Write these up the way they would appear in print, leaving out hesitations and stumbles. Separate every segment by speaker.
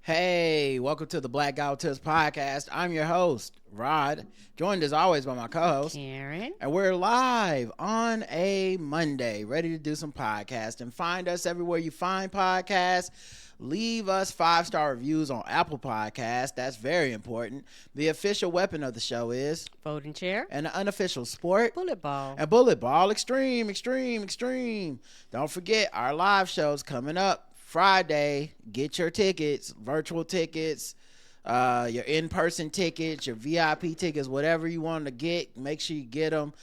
Speaker 1: Hey, welcome to the Black Guy Tips podcast. I'm your host, Rod, joined as always by my co-host,
Speaker 2: Karen.
Speaker 1: and we're live on a Monday, ready to do some podcasting. Find us everywhere you find podcasts. Leave us 5-star reviews on Apple Podcasts. That's very important. The official weapon of the show is
Speaker 2: Folding chair.
Speaker 1: and the unofficial sport,
Speaker 2: Bullet ball.
Speaker 1: and bullet ball. Extreme. Don't forget our live shows coming up Friday. Get your tickets, virtual tickets, your in-person tickets, your VIP tickets, whatever you want to get. Make sure you get them.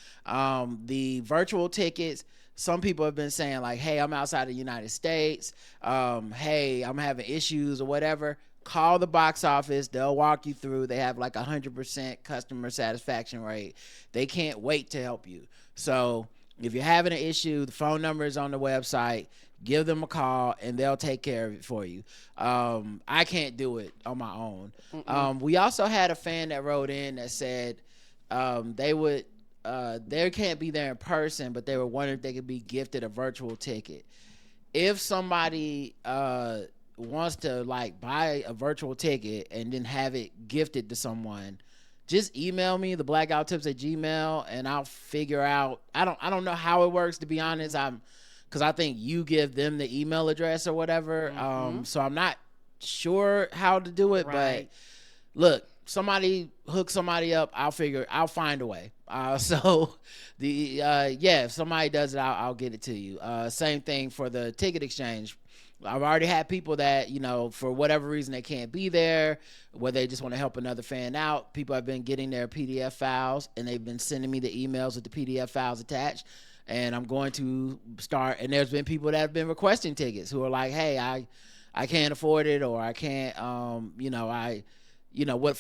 Speaker 1: The virtual tickets, some people have been saying like, hey, I'm outside the United States. Hey, I'm having issues or whatever. Call the box office. They'll walk you through. They have like 100% customer satisfaction rate. They can't wait to help you. So if you're having an issue, the phone number is on the website. Give them a call and they'll take care of it for you. I can't do it on my own. We also had a fan that wrote in that said they can't be there in person, but they were wondering if they could be gifted a virtual ticket. If somebody wants to like buy a virtual ticket and then have it gifted to someone, just email me, theblackguywtips@gmail.com, and I'll figure out. I don't know how it works, to be honest. Because I think you give them the email address or whatever. So I'm not sure how to do it.
Speaker 2: Right.
Speaker 1: But look, somebody hook somebody up. I'll find a way. If somebody does it, I'll get it to you. Same thing for the ticket exchange. I've already had people that, for whatever reason they can't be there, whether they just want to help another fan out. People have been getting their PDF files and they've been sending me the emails with the PDF files attached. And I'm going to start, and there's been people that have been requesting tickets who are like, hey, I can't afford it, or I can't, for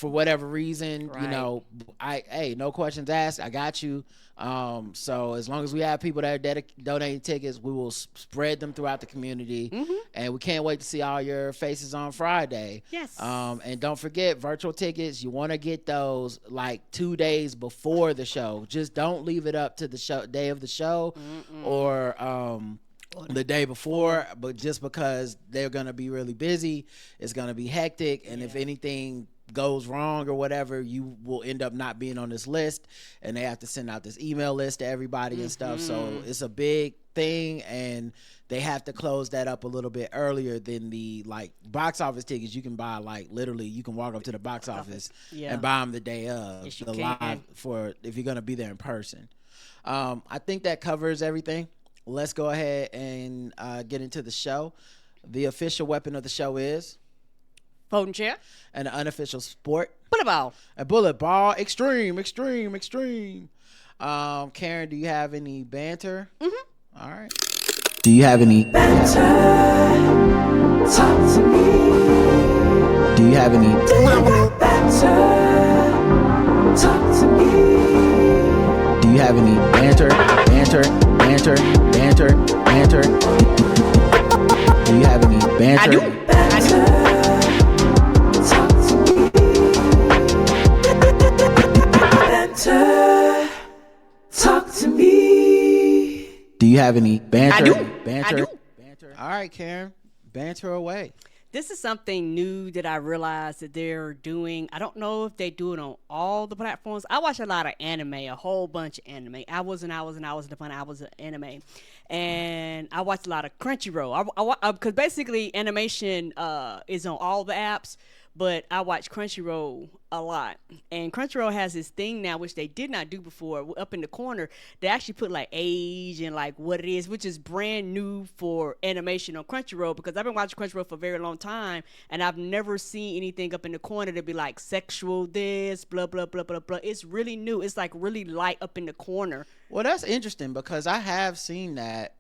Speaker 1: whatever reason,
Speaker 2: Right.
Speaker 1: hey, no questions asked. I got you. So as long as we have people that are donating tickets, we will spread them throughout the community. And we can't wait to see all your faces on Friday.
Speaker 2: Yes.
Speaker 1: And don't forget, virtual tickets, you want to get those like 2 days before the show. Just don't leave it up to the day of the show or the day before, but just because they're going to be really busy, it's going to be hectic. And if anything goes wrong or whatever, you will end up not being on this list, and they have to send out this email list to everybody and stuff. So it's a big thing, and they have to close that up a little bit earlier than the like box office tickets. You can buy like literally, you can walk up to the box office and buy them the day of the live for if you're going to be there in person. I think that covers everything. Let's go ahead and get into the show. The official weapon of the show is
Speaker 2: Folding chair.
Speaker 1: and the unofficial sport,
Speaker 2: Bullet ball.
Speaker 1: a bullet ball. Extreme. Karen, do you have any banter? All right. Do you have any banter? Talk to me. Do you have any banter? Talk to me. Do you have any banter? Do you have any banter?
Speaker 2: I do.
Speaker 1: Talk to me. Do you have any banter?
Speaker 2: I do.
Speaker 1: Banter. All right, Karen. Banter away.
Speaker 2: This is something new that I realized that they're doing. I don't know if they do it on all the platforms. I watch a lot of anime, a whole bunch of anime. I was an anime. And I watch a lot of Crunchyroll. Because basically animation is on all the apps, but I watch Crunchyroll a lot. And Crunchyroll has this thing now, which they did not do before. Up in the corner, they actually put like age and like what it is, which is brand new for animation on Crunchyroll, because I've been watching Crunchyroll for a very long time, and I've never seen anything up in the corner to be like sexual this, blah, blah, blah, blah, blah. It's really new. It's like really light up in the corner.
Speaker 1: Well, that's interesting because I have seen that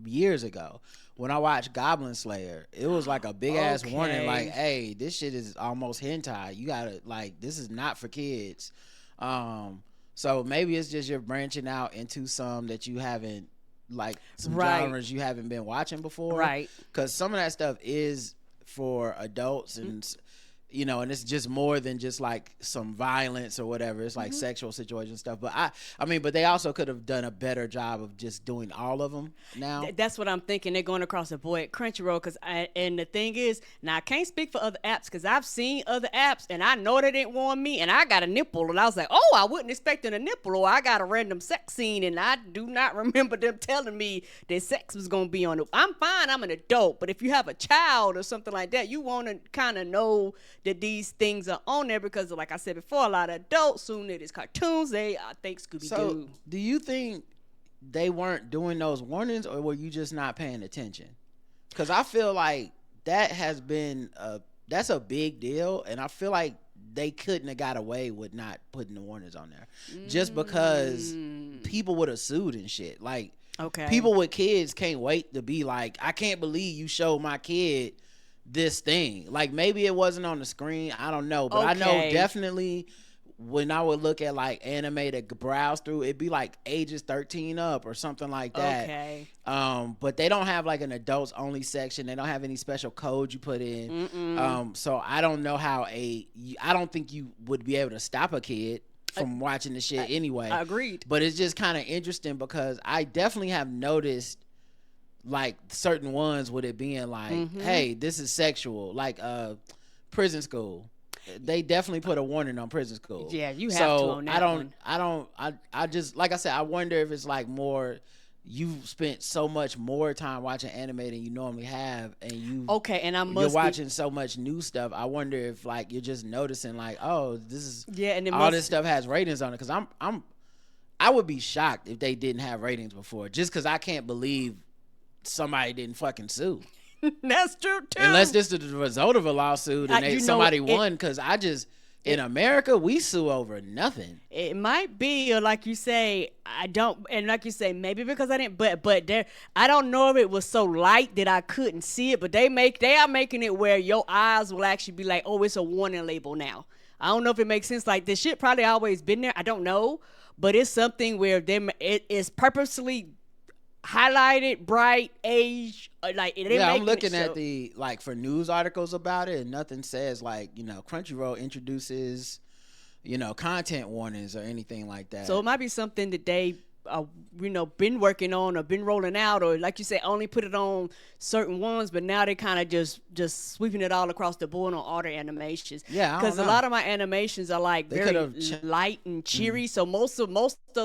Speaker 1: years ago. When I watched Goblin Slayer, it was like a big ass warning, like, hey, this shit is almost hentai. You gotta, like, this is not for kids. So maybe it's just you're branching out into some that you haven't, like, some genres you haven't been watching before.
Speaker 2: Right.
Speaker 1: Because some of that stuff is for adults, and you know, and it's just more than just like some violence or whatever. It's like sexual situation stuff. But I mean, but they also could have done a better job of just doing all of them now.
Speaker 2: That's what I'm thinking. They're going across the board at Crunchyroll. And the thing is, now I can't speak for other apps because I've seen other apps and I know they didn't warn me and I got a nipple and I was like, oh, I wasn't expecting a nipple, or I got a random sex scene and I do not remember them telling me that sex was going to be on it. I'm fine. I'm an adult. But if you have a child or something like that, you want to kind of know that these things are on there because, like I said before, a lot of adults, soon it is cartoons, they think Scooby-Doo.
Speaker 1: So, do you think they weren't doing those warnings, or were you just not paying attention? Because I feel like that has been that's a big deal, and I feel like they couldn't have got away with not putting the warnings on there, just because people would have sued and shit. Like, people with kids can't wait to be like, I can't believe you showed my kid this thing. Like, maybe it wasn't on the screen, I don't know, but I know definitely when I would look at like anime to browse through, it'd be like ages 13 up or something like that. But they don't have like an adults only section. They don't have any special code you put in. So I don't know how I don't think you would be able to stop a kid from watching the shit anyway.
Speaker 2: Agreed.
Speaker 1: But it's just kind of interesting because I definitely have noticed like certain ones with it being like, hey, this is sexual, like Prison School. They definitely put a warning on Prison School.
Speaker 2: Yeah, you have to on that one.
Speaker 1: I just, like I said, I wonder if it's like more, you've spent so much more time watching anime than you normally have, and you're watching so much new stuff. I wonder if like you're just noticing like, oh, this is this stuff has ratings on it, because I would be shocked if they didn't have ratings before, just because I can't believe somebody didn't fucking sue.
Speaker 2: That's true too.
Speaker 1: Unless this is the result of a lawsuit and somebody won, because in America we sue over nothing.
Speaker 2: It might be, or like you say, I don't, and like you say, maybe because I didn't, but there, I don't know if it was so light that I couldn't see it. But they are making it where your eyes will actually be like, oh, it's a warning label now. I don't know if it makes sense. Like, this shit probably always been there. I don't know, but it's something where it is purposely highlighted, bright, age, like
Speaker 1: I'm looking at the like for news articles about it, and nothing says like, you know, Crunchyroll introduces, you know, content warnings or anything like that.
Speaker 2: So it might be something that they been working on or been rolling out, or like you say, only put it on certain ones, but now they kind of just sweeping it all across the board on all their animations.
Speaker 1: Yeah,
Speaker 2: because a lot of my animations are like very light and cheery. So most of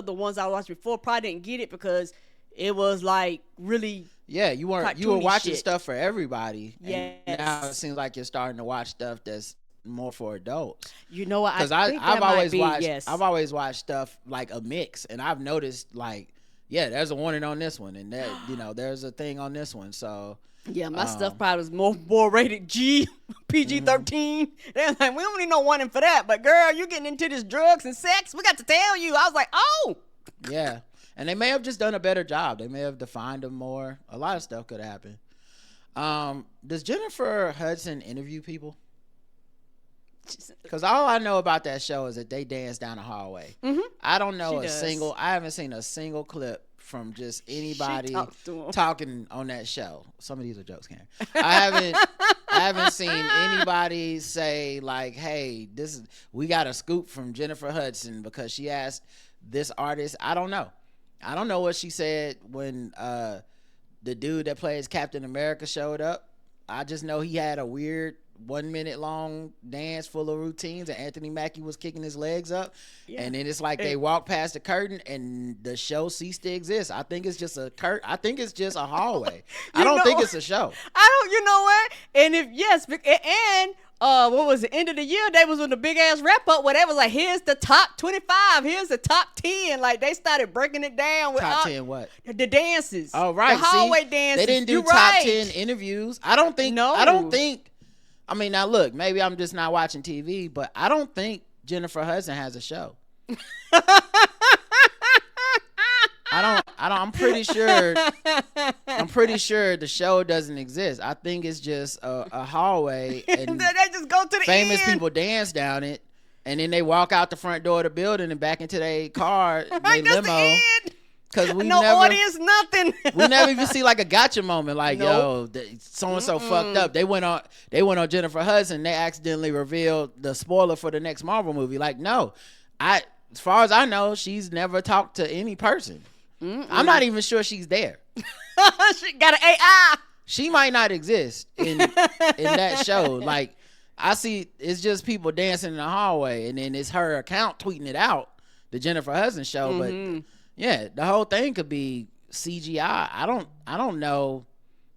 Speaker 2: the ones I watched before probably didn't get it because it was like really
Speaker 1: you were watching stuff for everybody.
Speaker 2: Yes.
Speaker 1: And now it seems like you're starting to watch stuff that's more for adults.
Speaker 2: You know what?
Speaker 1: Because I've always watched stuff like a mix, and I've noticed like, there's a warning on this one, and that there's a thing on this one. So
Speaker 2: yeah, my stuff probably was more rated G, PG-13. They're like, we don't need no warning for that, but girl, you getting into this drugs and sex, we got to tell you. I was like, oh
Speaker 1: yeah. And they may have just done a better job. They may have defined them more. A lot of stuff could happen. Does Jennifer Hudson interview people? Because all I know about that show is that they dance down the hallway. I don't know I haven't seen a single clip from just anybody talking on that show. Some of these are jokes, Karen. I haven't seen anybody say like, hey, we got a scoop from Jennifer Hudson because she asked this artist. I don't know what she said when the dude that plays Captain America showed up. I just know he had a weird 1 minute long dance full of routines, and Anthony Mackie was kicking his legs up. And then it's like they walked past the curtain and the show ceased to exist. I think it's just I think it's just a hallway. I don't think it's a show.
Speaker 2: You know what? And what was the end of the year? They was on the big ass wrap up where they was like, here's the top 25, here's the top 10. Like, they started breaking it down with
Speaker 1: top 10 what?
Speaker 2: The dances.
Speaker 1: Oh, right.
Speaker 2: The hallway dances.
Speaker 1: They didn't do top 10 interviews. I don't think. I mean, now look, maybe I'm just not watching TV, but I don't think Jennifer Hudson has a show. I'm pretty sure the show doesn't exist. I think it's just a hallway, and
Speaker 2: they just go to the
Speaker 1: famous
Speaker 2: end.
Speaker 1: people dance down it, and then they walk out the front door of the building and back into their car, their limo, Cause we
Speaker 2: no
Speaker 1: never,
Speaker 2: audience, nothing.
Speaker 1: we never even see like a gotcha moment. Like,
Speaker 2: Nope.
Speaker 1: yo, so and so fucked up. They went on Jennifer Hudson. They accidentally revealed the spoiler for the next Marvel movie. Like, no, as far as I know, she's never talked to any person. I'm not even sure she's there.
Speaker 2: She got an AI.
Speaker 1: She might not exist in that show. Like, I see, it's just people dancing in the hallway, and then it's her account tweeting it out, the Jennifer Hudson show. But yeah, the whole thing could be CGI. I don't know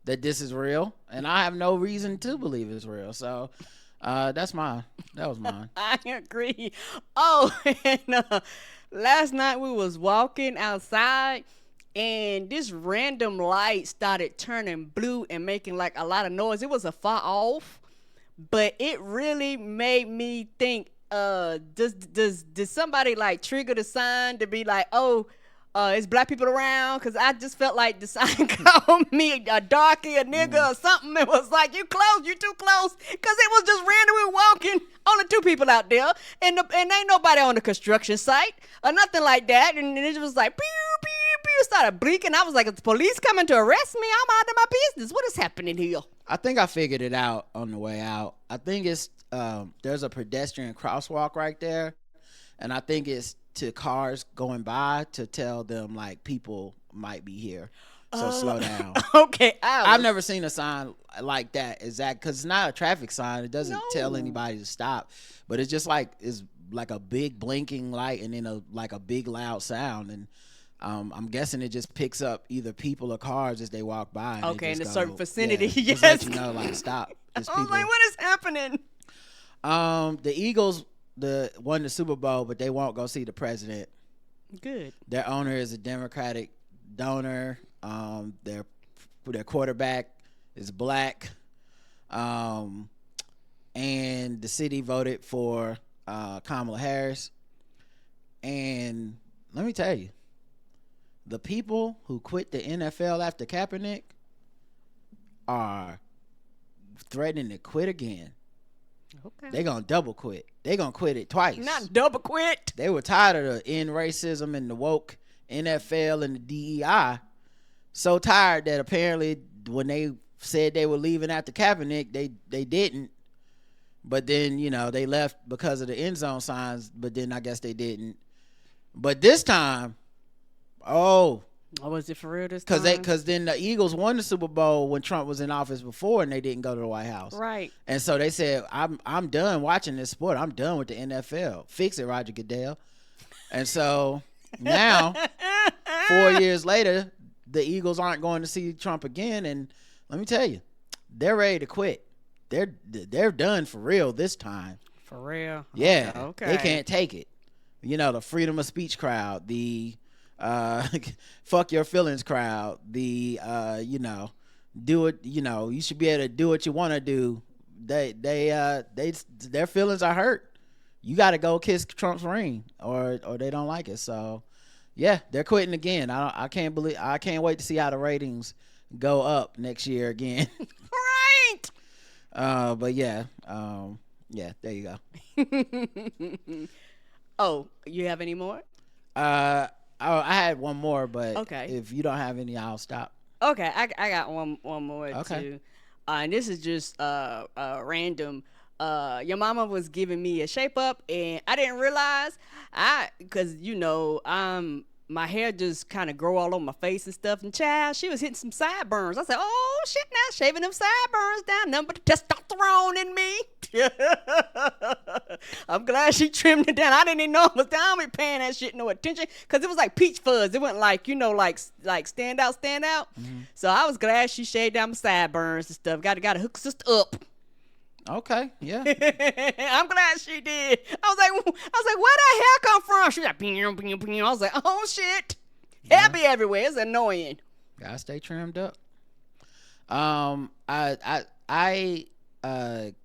Speaker 1: that this is real, and I have no reason to believe it's real. So that's mine. That was mine.
Speaker 2: I agree. Oh, and last night we was walking outside, and this random light started turning blue and making like a lot of noise. It was a far off, but it really made me think, did somebody like trigger the sign to be like, oh, is black people around? Because I just felt like the sign called me a darkie, a nigga, or something. It was like, you too close. Because it was just randomly walking. Only two people out there. And ain't nobody on the construction site or nothing like that. And it was like, pew, pew, pew, started blinking. I was like, is the police coming to arrest me? I'm out of my business. What is happening here?
Speaker 1: I think I figured it out on the way out. I think it's, there's a pedestrian crosswalk right there. And I think it's to cars going by to tell them like people might be here, so slow down.
Speaker 2: Okay,
Speaker 1: I've never seen a sign like that exact, because it's not a traffic sign. It doesn't tell anybody to stop, but it's just like, it's like a big blinking light and then a big loud sound, and I'm guessing it just picks up either people or cars as they walk by. And
Speaker 2: okay, in a
Speaker 1: go,
Speaker 2: certain vicinity.
Speaker 1: Yeah,
Speaker 2: yes,
Speaker 1: just let you know, like, stop. It's
Speaker 2: I was like, what is happening?
Speaker 1: The Eagles won the Super Bowl, but they won't go see the president.
Speaker 2: Good.
Speaker 1: Their owner is a Democratic donor. Their quarterback is black. And the city voted for Kamala Harris. And let me tell you, the people who quit the NFL after Kaepernick are threatening to quit again.
Speaker 2: Okay.
Speaker 1: They gonna double quit. They gonna quit it twice.
Speaker 2: Not double quit.
Speaker 1: They were tired of the end racism and the woke NFL and the DEI. So tired that apparently when they said they were leaving after Kaepernick, they didn't. But then, they left because of the end zone signs, but then I guess they didn't. But this time,
Speaker 2: was it for real this time?
Speaker 1: Because then the Eagles won the Super Bowl when Trump was in office before, and they didn't go to the White House.
Speaker 2: Right.
Speaker 1: And so they said, I'm done watching this sport. I'm done with the NFL. Fix it, Roger Goodell. And so now, 4 years later, the Eagles aren't going to see Trump again. And let me tell you, they're ready to quit. They're done for real this time.
Speaker 2: For real?
Speaker 1: Yeah.
Speaker 2: Okay.
Speaker 1: They can't take it. The freedom of speech crowd, the fuck your feelings crowd, the do it, you should be able to do what you want to do. Their feelings are hurt. You got to go kiss Trump's ring or they don't like it. So yeah, they're quitting again. I can't wait to see how the ratings go up next year again.
Speaker 2: Right.
Speaker 1: But yeah, there you go.
Speaker 2: Oh, you have any more?
Speaker 1: I had one more, but
Speaker 2: okay.
Speaker 1: If you don't have any, I'll stop.
Speaker 2: Okay, I got one more
Speaker 1: okay.
Speaker 2: too. And this is just random. Your mama was giving me a shape up, and I didn't realize because my hair just kind of grow all over my face and stuff. And child, she was hitting some sideburns. I said, oh shit, now shaving them sideburns down, nothing but the testosterone in me. I'm glad she trimmed it down. I didn't even know it was down. I be paying that shit no attention because it was like peach fuzz. It wasn't like like stand out. Mm-hmm. So I was glad she shaved down my sideburns and stuff. Got to hook sister up.
Speaker 1: Okay, yeah.
Speaker 2: I'm glad she did. I was like, where that hair come from? She was like, bing, bing, bing. I was like, oh shit, hair be everywhere. It's annoying.
Speaker 1: Gotta stay trimmed up. I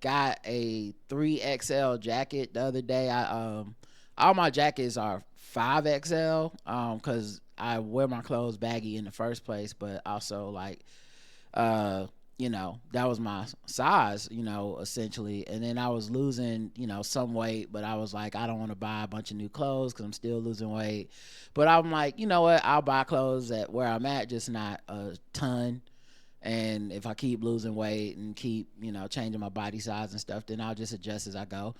Speaker 1: got a 3XL jacket the other day. All my jackets are 5XL. Because I wear my clothes baggy in the first place, but also like, that was my size, essentially. And then I was losing, some weight, but I was like, I don't want to buy a bunch of new clothes because I'm still losing weight. But I'm like, you know what? I'll buy clothes at where I'm at, just not a ton. And if I keep losing weight and keep, changing my body size and stuff, then I'll just adjust as I go.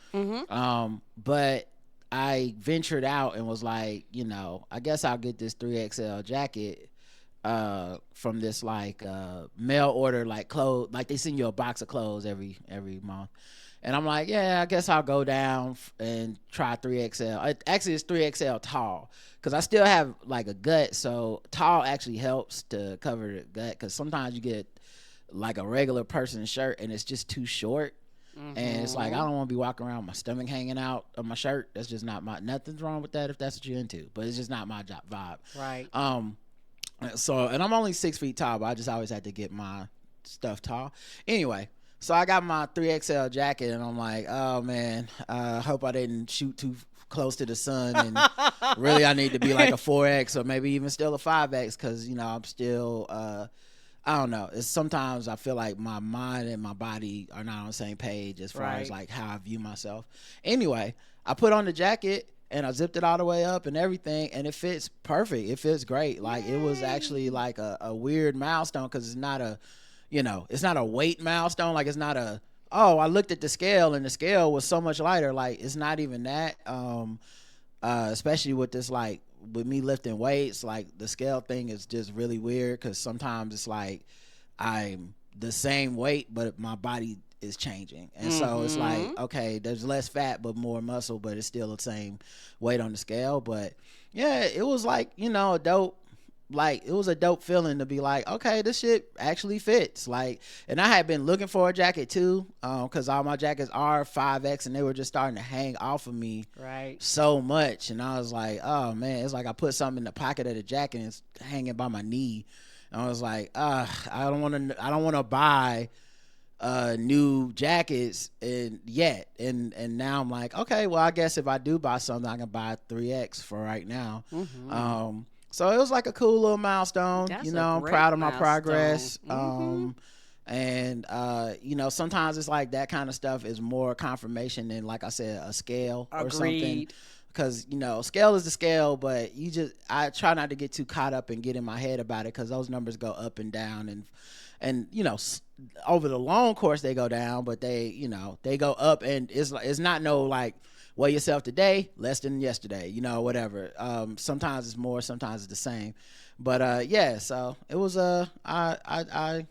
Speaker 1: But I ventured out and was like, I guess I'll get this 3XL jacket from this mail order clothes, they send you a box of clothes every month. And I'm like, yeah, I guess I'll go down and try 3XL. Actually, it's 3XL tall because I still have a gut, so tall actually helps to cover the gut because sometimes you get a regular person's shirt and it's just too short. And it's I don't want to be walking around with my stomach hanging out of my shirt. That's just not nothing's wrong with that if that's what you're into, but it's just not my vibe.
Speaker 2: Right.
Speaker 1: So, and I'm only 6 feet tall, but I just always had to get my stuff tall. Anyway, so I got my 3XL jacket, and I'm like, oh man, hope I didn't shoot too close to the sun, and really I need to be a 4X or maybe even still a 5X because I'm still I don't know. It's sometimes I feel like my mind and my body are not on the same page as far as how I view myself. Anyway, I put on the jacket and I zipped it all the way up and everything, and it fits perfect. It fits great. It was actually a weird milestone because it's not a, it's not a weight milestone. It's not a, oh, I looked at the scale and the scale was so much lighter. it's not even that. Especially with this, with me lifting weights, the scale thing is just really weird because sometimes it's I'm the same weight, but my body is changing. And so it's okay, there's less fat, but more muscle, but it's still the same weight on the scale. But yeah, it was a dope, it was a dope feeling to be okay, this shit actually fits. And I had been looking for a jacket too, because all my jackets are 5X and they were just starting to hang off of me so much. And I was like, oh man, it's I put something in the pocket of the jacket and it's hanging by my knee. And I was like, I don't want to buy new jackets yet. And now I'm like, okay, well, I guess if I do buy something, I can buy 3X for right now. So it was a cool little milestone. I'm proud of my progress. And sometimes it's that kind of stuff is more confirmation than, I said, a scale or something. Because, scale is the scale, but I try not to get too caught up and get in my head about it because those numbers go up and down. And over the long course, they go down, but they go up. And it's not weigh yourself today, less than yesterday, whatever. Sometimes it's more, sometimes it's the same. But yeah, so it was I can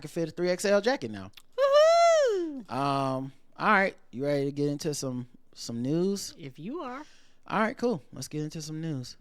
Speaker 1: fit a 3XL jacket now.
Speaker 2: Woohoo!
Speaker 1: All right, you ready to get into some news?
Speaker 2: If you are.
Speaker 1: All right, cool. Let's get into some news.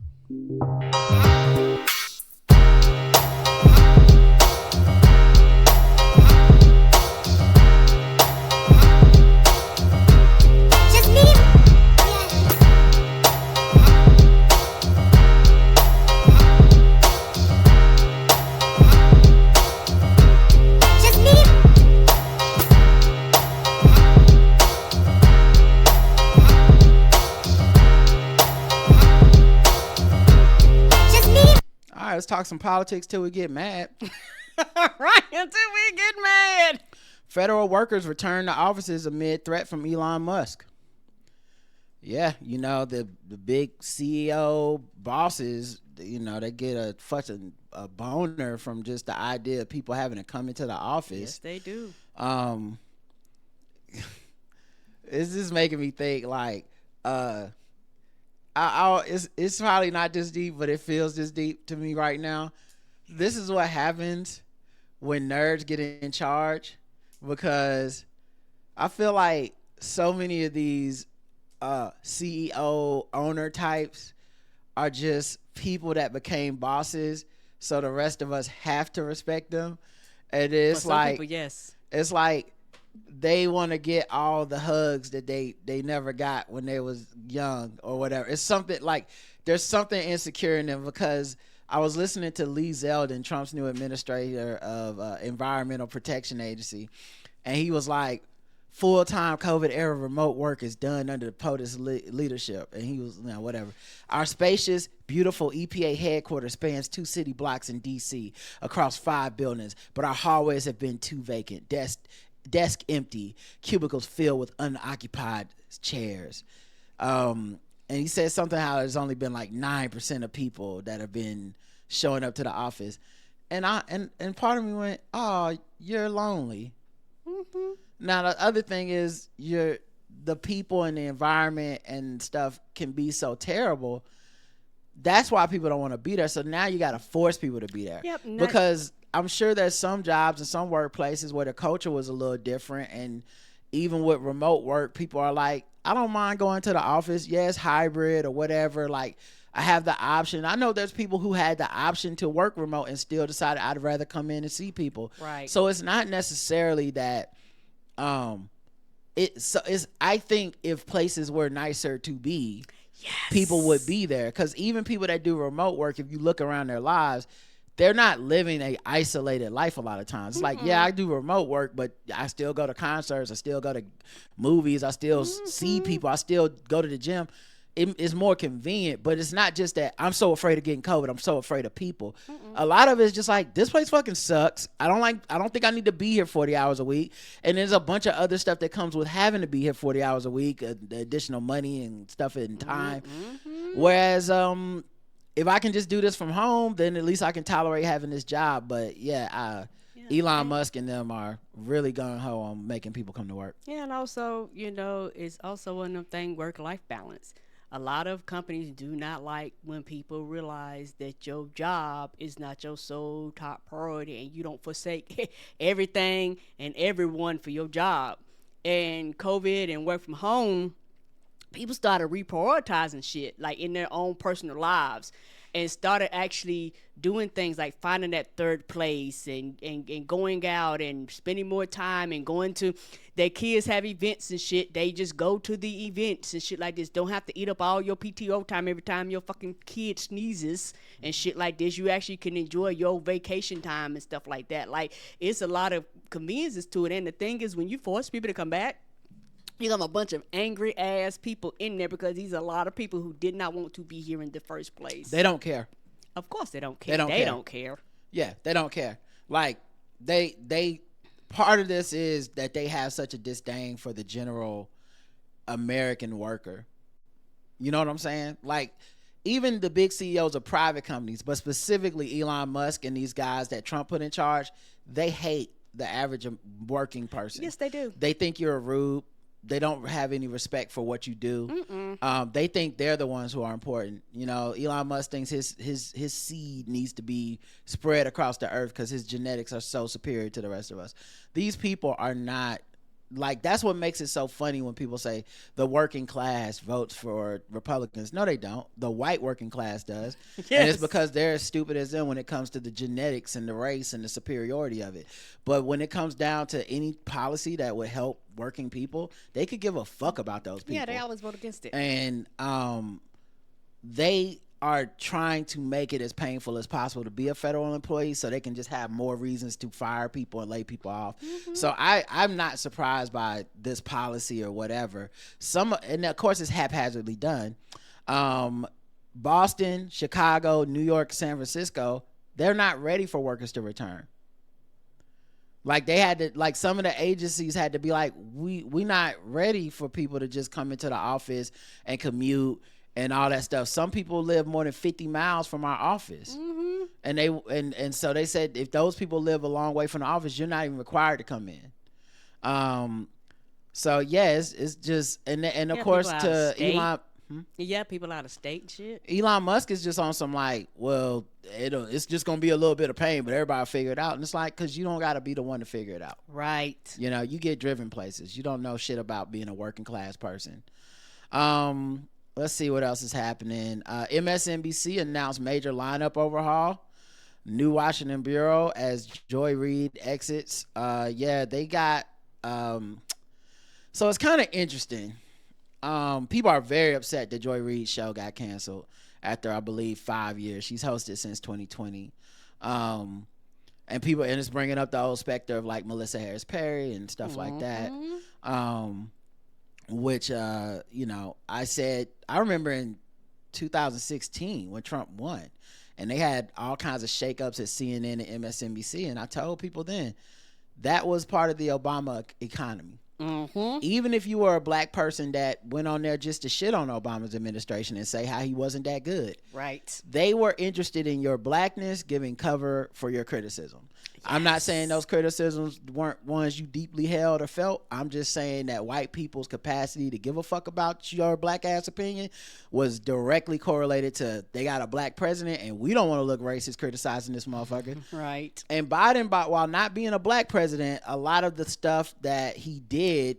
Speaker 1: Let's talk some politics till we get mad.
Speaker 2: Right, until we get mad.
Speaker 1: Federal workers return to offices amid threat from Elon Musk. Yeah, the big CEO bosses, they get a boner from just the idea of people having to come into the office.
Speaker 2: Yes, they do.
Speaker 1: It's just making me think it's probably not this deep, but it feels this deep to me right now. This is what happens when nerds get in charge, because I feel like so many of these CEO owner types are just people that became bosses, so the rest of us have to respect them. And it's
Speaker 2: people, yes,
Speaker 1: it's they want to get all the hugs that they never got when they was young or whatever. It's something there's something insecure in them, because I was listening to Lee Zeldin, Trump's new administrator of Environmental Protection Agency, and he was like, full-time COVID era remote work is done under the POTUS leadership. And he was, whatever. Our spacious, beautiful EPA headquarters spans 2 city blocks in DC across 5 buildings, but our hallways have been too vacant, desk empty, cubicles filled with unoccupied chairs. And he said something how there's only been like 9% of people that have been showing up to the office. And part of me went, oh, you're lonely. Mm-hmm. Now the other thing is the people and the environment and stuff can be so terrible. That's why people don't want to be there. So now you got to force people to be there.
Speaker 2: Yep,
Speaker 1: because I'm sure there's some jobs and some workplaces where the culture was a little different. And even with remote work, people are like, I don't mind going to the office. Yes, hybrid or whatever. Like, I have the option. I know there's people who had the option to work remote and still decided I'd rather come in and see people.
Speaker 2: Right.
Speaker 1: So it's not necessarily that I think if places were nicer to be, yes, people would be there. Because even people that do remote work, if you look around their lives, they're not living a isolated life a lot of times. It's like, yeah, I do remote work, but I still go to concerts, I still go to movies, I still see people, I still go to the gym. It's more convenient, but it's not just that I'm so afraid of getting COVID, I'm so afraid of people. A lot of it's just like, this place fucking sucks. I don't think I need to be here 40 hours a week. And there's a bunch of other stuff that comes with having to be here 40 hours a week, the additional money and stuff and time. Whereas if I can just do this from home, then at least I can tolerate having this job. But Elon Musk and them are really gung-ho on making people come to work.
Speaker 2: Yeah, and also, it's also one of them things, work-life balance. A lot of companies do not like when people realize that your job is not your sole top priority and you don't forsake everything and everyone for your job. And COVID and work from home, people started reprioritizing shit, like in their own personal lives, and started actually doing things like finding that third place and going out and spending more time and going to their kids have events and shit. They just go to the events and shit like this. Don't have to eat up all your PTO time every time your fucking kid sneezes and shit like this. You actually can enjoy your vacation time and stuff like that. Like, it's a lot of conveniences to it. And the thing is, when you force people to come back, you got a bunch of angry ass people in there because these are a lot of people who did not want to be here in the first place.
Speaker 1: They don't care.
Speaker 2: Of course they don't care. They don't care.
Speaker 1: Yeah, they don't care. Like, they part of this is that they have such a disdain for the general American worker. You know what I'm saying? Like, even the big CEOs of private companies, but specifically Elon Musk and these guys that Trump put in charge, they hate the average working person.
Speaker 2: Yes, they do.
Speaker 1: They think you're a rube. They don't have any respect for what you do. They think they're the ones who are important. Elon Musk thinks his seed needs to be spread across the earth because his genetics are so superior to the rest of us. These people are not, like, that's what makes it so funny when people say the working class votes for Republicans. No, they don't. The white working class does. Yes. And it's because they're as stupid as them when it comes to the genetics and the race and the superiority of it. But when it comes down to any policy that would help working people, they could give a fuck about those people.
Speaker 2: Yeah, they always vote against it.
Speaker 1: And they are trying to make it as painful as possible to be a federal employee so they can just have more reasons to fire people and lay people off. So I'm not surprised by this policy or whatever. And of course it's haphazardly done. Boston, Chicago, New York, San Francisco, they're not ready for workers to return. Like, they had to, like, some of the agencies had to be like, we not ready for people to just come into the office and commute and all that stuff. Some people live more than 50 miles from our office. And and so they said, if those people live a long way from the office, you're not even required to come in. So yeah, it's just, and of course to Elon.
Speaker 2: Yeah, people out of state and shit.
Speaker 1: Elon Musk is just on some like, well, it's just gonna be a little bit of pain, but everybody will figure it out. And it's like, because you don't got to be the one to figure it out.
Speaker 2: Right.
Speaker 1: You get driven places. You don't know shit about being a working class person. Let's see what else is happening. MSNBC announced major lineup overhaul. New Washington bureau as Joy Reid exits. They got. So it's kind of interesting. People are very upset that Joy Reid's show got canceled after, I believe, 5 years. She's hosted since 2020. And it's bringing up the old specter of like Melissa Harris Perry and stuff like that. which I remember in 2016 when Trump won, and they had all kinds of shakeups at CNN and MSNBC, and I told people then that was part of the Obama economy.
Speaker 2: Mm-hmm.
Speaker 1: Even if you were a black person that went on there just to shit on Obama's administration and say how he wasn't that good,
Speaker 2: right?
Speaker 1: They were interested in your blackness, giving cover for your criticism. Yes. I'm not saying those criticisms weren't ones you deeply held or felt. I'm just saying that white people's capacity to give a fuck about your black ass opinion was directly correlated to they got a black president and we don't want to look racist criticizing this motherfucker.
Speaker 2: Right.
Speaker 1: And Biden, while not being a black president, a lot of the stuff that he did,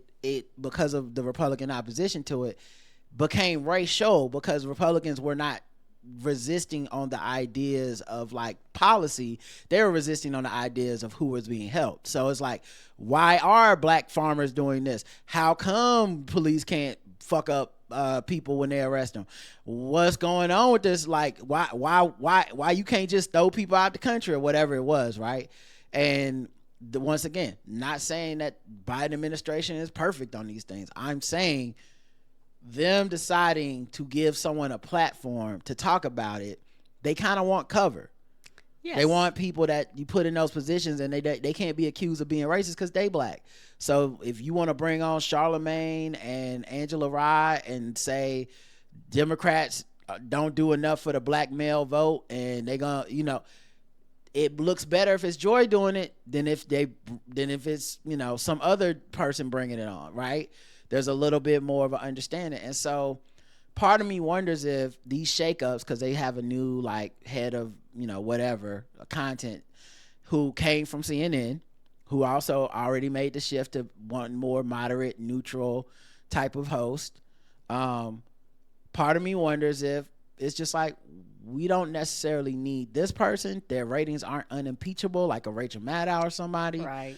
Speaker 1: because of the Republican opposition to it, became racial because Republicans were not resisting on the ideas of like policy. They were resisting on the ideas of who was being helped. So it's like, why are black farmers doing this? How come police can't fuck up people when they arrest them? What's going on with this? Like, why you can't just throw people out the country or whatever it was, right? And once again, not saying that Biden administration is perfect on these things. I'm saying them deciding to give someone a platform to talk about it, they kind of want cover. Yes. They want people that you put in those positions and they can't be accused of being racist because they black. So if you want to bring on Charlemagne and Angela Rye and say Democrats don't do enough for the black male vote and they gonna, it looks better if it's Joy doing it than if it's, some other person bringing it on, right? There's a little bit more of an understanding. And so part of me wonders if these shakeups, because they have a new like head of, whatever, content, who came from CNN, who also already made the shift to one more moderate, neutral type of host. Part of me wonders if it's just like, we don't necessarily need this person. Their ratings aren't unimpeachable, like a Rachel Maddow or somebody.
Speaker 2: Right.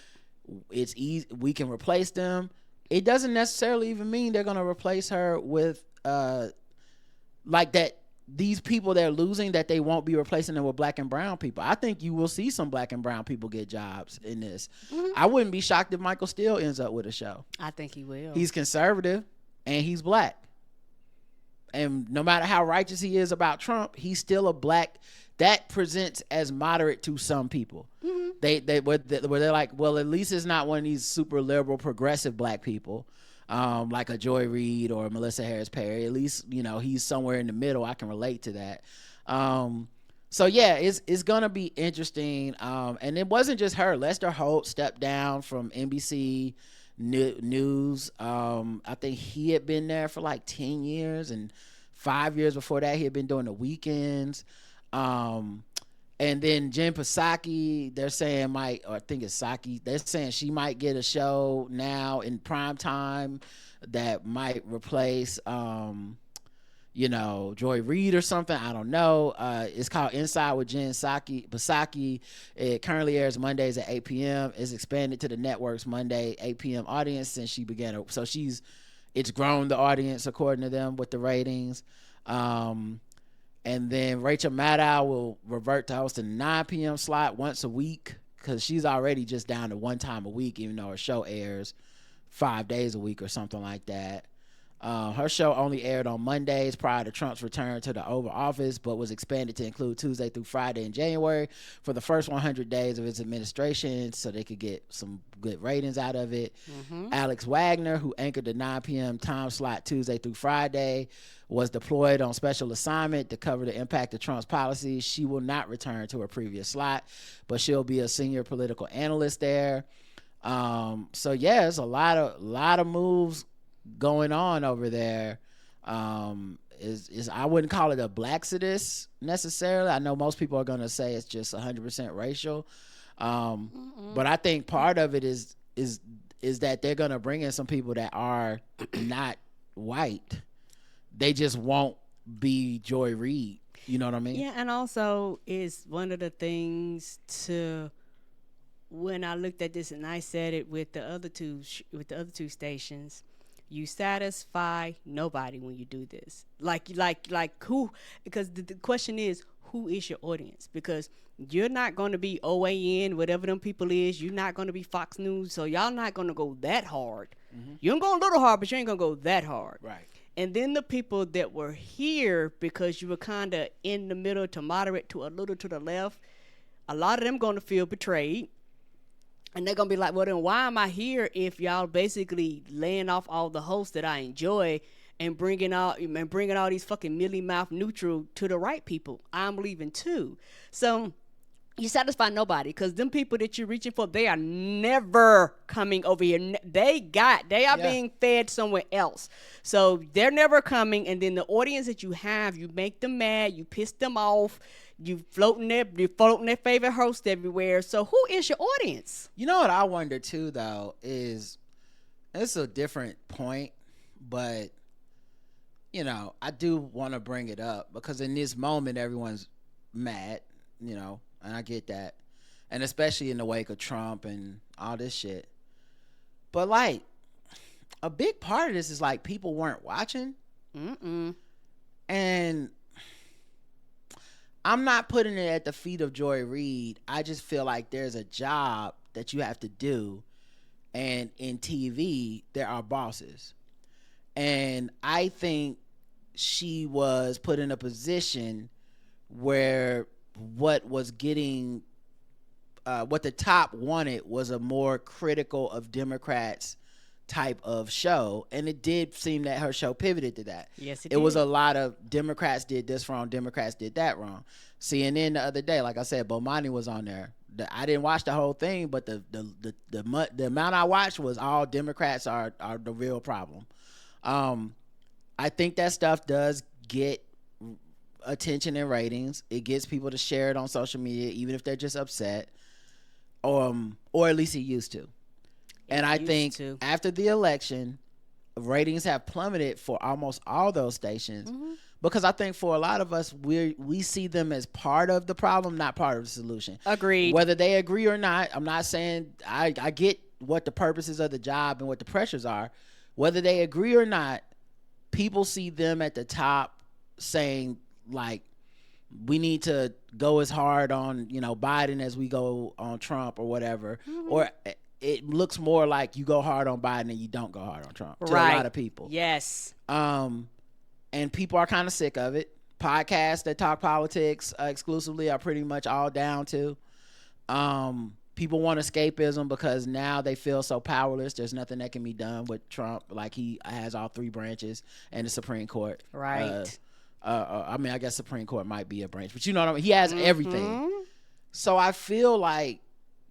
Speaker 1: It's easy. We can replace them. It doesn't necessarily even mean they're going to replace her with like that. These people they're losing, that they won't be replacing them with black and brown people. I think you will see some black and brown people get jobs in this. Mm-hmm. I wouldn't be shocked if Michael Steele ends up with a show.
Speaker 2: I think he will.
Speaker 1: He's conservative and he's black. And no matter how righteous he is about Trump, he's still a black that presents as moderate to some people. Mm-hmm. Where they're like, well, at least it's not one of these super liberal progressive black people, like a Joy Reid or Melissa Harris Perry. At least he's somewhere in the middle. I can relate to that. So yeah, it's gonna be interesting. And it wasn't just her. Lester Holt stepped down from NBC News. I think he had been there for like 10 years, and 5 years before that he had been doing the weekends. And then Jen Psaki, they're saying they're saying she might get a show now in prime time that might replace Joy Reid or something. I don't know. It's called Inside with Jen Psaki. It currently airs Mondays at 8 p.m. It's expanded to the network's Monday 8 p.m. audience since she began. So it's grown the audience according to them with the ratings. And then Rachel Maddow will revert to host a 9 p.m. slot once a week because she's already just down to one time a week, even though her show airs 5 days a week or something like that. Her show only aired on Mondays prior to Trump's return to the Oval Office, but was expanded to include Tuesday through Friday in January for the first 100 days of his administration so they could get some good ratings out of it. Mm-hmm. Alex Wagner, who anchored the 9 p.m. time slot Tuesday through Friday, was deployed on special assignment to cover the impact of Trump's policies. She will not return to her previous slot, but she'll be a senior political analyst there. So yeah, it's a lot of moves going on over there. Is I wouldn't call it a blaxidus necessarily. I know most people are going to say it's just 100% racial. But I think part of it is that they're going to bring in some people that are not white. They just won't be Joy Reid. You know what I mean?
Speaker 2: Yeah, and also is one of the things when I looked at this, and I said it with the other two stations. You satisfy nobody when you do this. Like who? Because the question is, who is your audience? Because you're not going to be OAN, whatever them people is. You're not going to be Fox News, so y'all not going to go that hard You can go a little hard, but you ain't gonna go that hard.
Speaker 1: Right.
Speaker 2: And then the people that were here because you were kind of in the middle to moderate to a little to the left, a lot of them going to feel betrayed. And they're going to be like, well, then why am I here if y'all basically laying off all the hosts that I enjoy and bringing all these fucking mealy mouth neutral to the right people? I'm leaving too. So you satisfy nobody, because them people that you're reaching for, they are never coming over here. They are being fed somewhere else. So they're never coming. And then the audience that you have, you make them mad, you piss them off, you floating their favorite host everywhere. So who is your audience?
Speaker 1: You know what I wonder too, though, is it's a different point, but you know, I do want to bring it up because in this moment, everyone's mad, you know. And I get that. And especially in the wake of Trump and all this shit. But, like, a big part of this is, like, people weren't watching. And I'm not putting it at the feet of Joy Reid. I just feel like there's a job that you have to do. And in TV, there are bosses. And I think she was put in a position where what the top wanted was a more critical of Democrats type of show, and it did seem that her show pivoted to that.
Speaker 2: Yes, it
Speaker 1: did. Was a lot of Democrats did this wrong, Democrats did that wrong. CNN the other day, like I said, Bomani was on there. I didn't watch the whole thing, but the amount I watched was all Democrats are the real problem. I think that stuff does get attention and ratings. It gets people to share it on social media, even if they're just upset, or at least it used to. And I think after the election, ratings have plummeted for almost all those stations, because I think for a lot of us, we see them as part of the problem, not part of the solution.
Speaker 2: Agreed.
Speaker 1: Whether they agree or not, I'm not saying I get what the purposes of the job and what the pressures are. Whether they agree or not, people see them at the top saying, like, we need to go as hard on, you know, Biden as we go on Trump or whatever. Or it looks more like you go hard on Biden and you don't go hard on Trump to a lot of people.
Speaker 2: Yes.
Speaker 1: And people are kind of sick of it. Podcasts that talk politics exclusively are pretty much all down to. People want escapism because now they feel so powerless. There's nothing that can be done with Trump. Like, he has all three branches and the Supreme Court.
Speaker 2: Right.
Speaker 1: I mean, I guess Supreme Court might be a branch, but you know what I mean? He has everything. So I feel like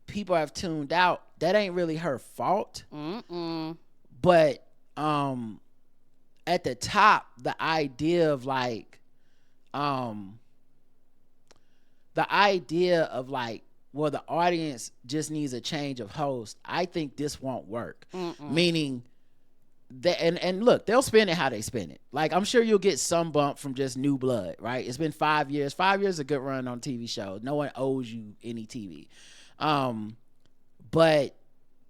Speaker 1: people have tuned out. That ain't really her fault. But at the top, the idea of like, well, the audience just needs a change of host. I think this won't work. Meaning that, and look, they'll spin it how they spin it. Like, I'm sure you'll get some bump from just new blood, right? It's been 5 years. 5 years is a good run on TV show. No one owes you any TV. But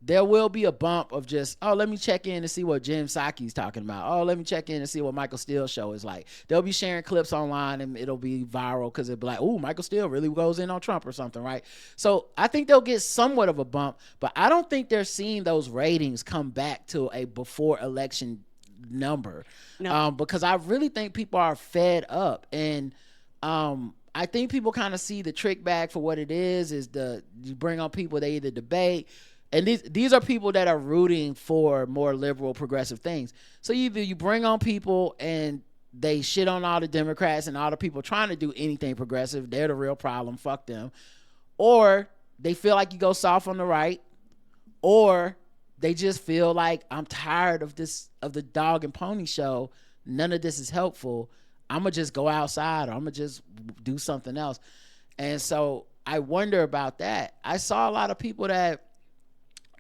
Speaker 1: there will be a bump of just, oh, let me check in and see what Jen Psaki's talking about. Oh, let me check in and see what Michael Steele's show is like. They'll be sharing clips online and it'll be viral because it'll be like, oh, Michael Steele really goes in on Trump or something, right? So I think they'll get somewhat of a bump, but I don't think they're seeing those ratings come back to a before election number. No. Because I really think people are fed up. And I think people kind of see the trick bag for what it is you bring on people, they either debate. And these are people that are rooting for more liberal, progressive things. So either you bring on people and they shit on all the Democrats and all the people trying to do anything progressive. They're the real problem. Fuck them. Or they feel like you go soft on the right. Or they just feel like, I'm tired of the dog and pony show. None of this is helpful. I'm going to just go outside, or I'm going to just do something else. And so I wonder about that. I saw a lot of people that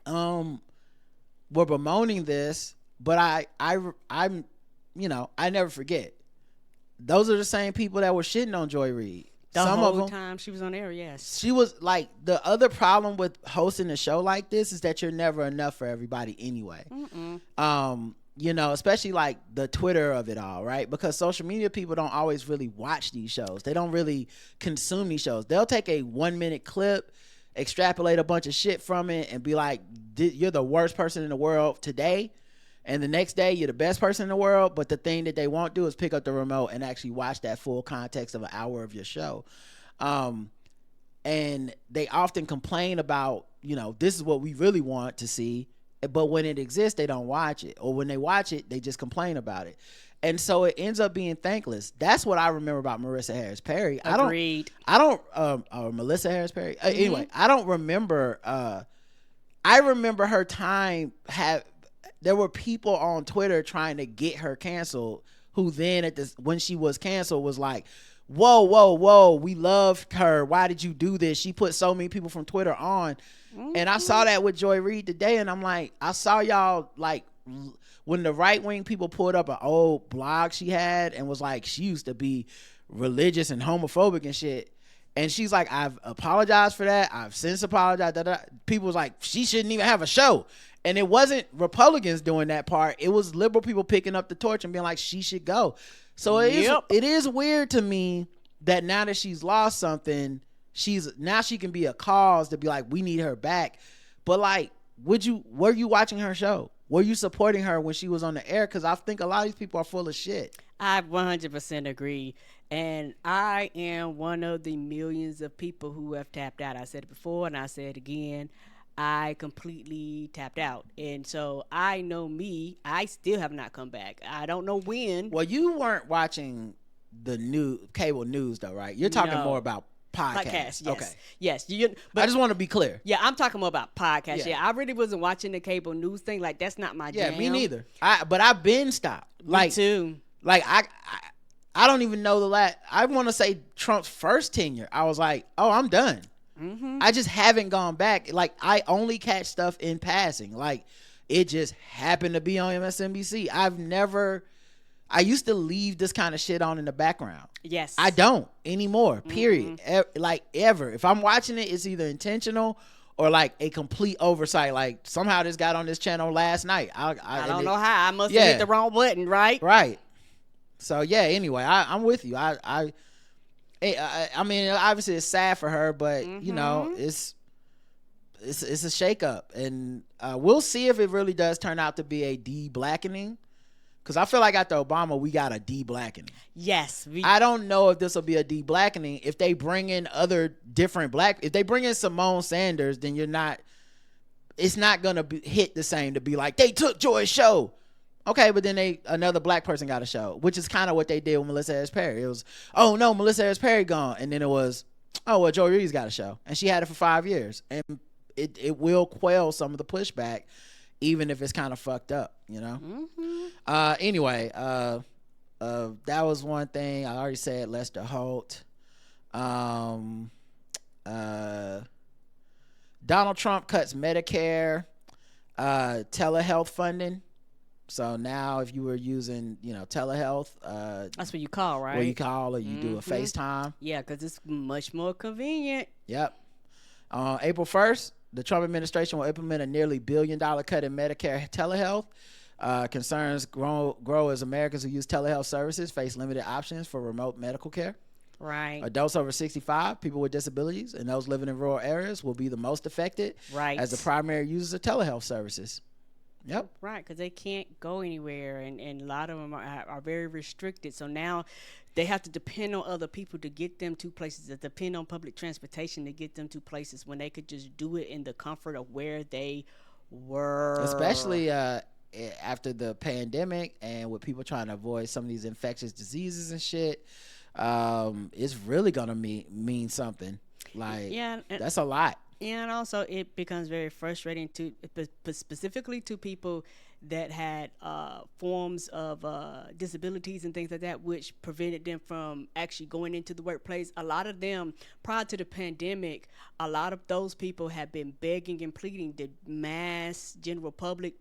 Speaker 1: were bemoaning this, but I'm, you know, I never forget. Those are the same people that were shitting on Joy Reid.
Speaker 2: Some of them, time she was on air, yes.
Speaker 1: She was like, the other problem with hosting a show like this is that you're never enough for everybody anyway. You know, especially like the Twitter of it all, right? Because social media people don't always really watch these shows. They don't really consume these shows. They'll take a 1 minute clip, extrapolate a bunch of shit from it, and be like, you're the worst person in the world today. and the next day you're the best person in the world, but the thing that they won't do is pick up the remote and actually watch that full context of an hour of your show. And they often complain about, this is what we really want to see, but when it exists, they don't watch it, or when they watch it, they just complain about it. And so it ends up being thankless. That's what I remember about Marissa Harris Perry.
Speaker 2: Agreed.
Speaker 1: Melissa Harris Perry. Anyway, I don't remember. I remember her time there were people on Twitter trying to get her canceled, who then when she was canceled was like, whoa, we loved her. Why did you do this? She put so many people from Twitter on. And I saw that with Joy Reid today, and I'm like, I saw y'all, like, when the right-wing people pulled up an old blog she had and was like, she used to be religious and homophobic and shit. And she's like, I've apologized for that. I've since apologized. People was like, she shouldn't even have a show. And it wasn't Republicans doing that part. It was liberal people picking up the torch and being like, she should go. So it is weird to me that now that she's lost something, now she can be a cause to be like, we need her back. But like, were you watching her show? Were you supporting her when she was on the air? Because I think a lot of these people are full of shit.
Speaker 2: I 100% agree. And I am one of the millions of people who have tapped out. I said it before and I said it again. I completely tapped out. And so I know me, I still have not come back. I don't know when.
Speaker 1: Well, you weren't watching the cable news though, right? You're talking more about podcasts.
Speaker 2: Yes. Okay. Yes.
Speaker 1: But I just want to be clear.
Speaker 2: Yeah, I'm talking more about podcasts. Yeah, I really wasn't watching the cable news thing. Like, that's not my jam.
Speaker 1: Yeah, me neither. But I've been stopped.
Speaker 2: Me too.
Speaker 1: Like, I don't even know I want to say Trump's first tenure. I was like, oh, I'm done. Mm-hmm. I just haven't gone back. Like, I only catch stuff in passing. Like, it just happened to be on MSNBC. I used to leave this kind of shit on in the background.
Speaker 2: Yes.
Speaker 1: I don't anymore, period. Like, ever. If I'm watching it, it's either intentional or like a complete oversight. Like, somehow this got on this channel last night.
Speaker 2: I don't know how. I must have hit the wrong button, right?
Speaker 1: Right. So, yeah, anyway, I'm with you. I mean, obviously it's sad for her, but it's a shakeup, and we'll see if it really does turn out to be a de-blackening. Because I feel like after Obama, we got a de-blackening.
Speaker 2: Yes.
Speaker 1: I don't know if this will be a de-blackening. If they bring in if they bring in Simone Sanders, then it's not going to hit the same to be like, they took Joy's show. Okay, but then another black person got a show, which is kind of what they did with Melissa Harris Perry. It was, oh no, Melissa Harris Perry gone. And then it was, oh, well, Joy Reid's got a show. And she had it for 5 years. And it will quell some of the pushback, even if it's kind of fucked up, Anyway, that was one thing. I already said Lester Holt. Donald Trump cuts Medicare telehealth funding. So now if you were using, telehealth.
Speaker 2: That's what you call, right?
Speaker 1: Where you call or you do a FaceTime.
Speaker 2: Yeah, because it's much more convenient.
Speaker 1: Yep. April 1st, the Trump administration will implement a nearly $1 billion cut in Medicare telehealth. Concerns grow as Americans who use telehealth services face limited options for remote medical care.
Speaker 2: Right.
Speaker 1: Adults over 65, people with disabilities, and those living in rural areas will be the most affected as the primary users of telehealth services. Yep.
Speaker 2: Right, because they can't go anywhere, and a lot of them are very restricted. So now they have to depend on other people to get them to places, to depend on public transportation to get them to places when they could just do it in the comfort of where they were.
Speaker 1: Especially after the pandemic and with people trying to avoid some of these infectious diseases and shit, it's really going to mean something. Like, that's a lot.
Speaker 2: And also, it becomes very frustrating specifically to people that had forms of disabilities and things like that, which prevented them from actually going into the workplace. A lot of them, prior to the pandemic, a lot of those people have been begging and pleading the mass general public,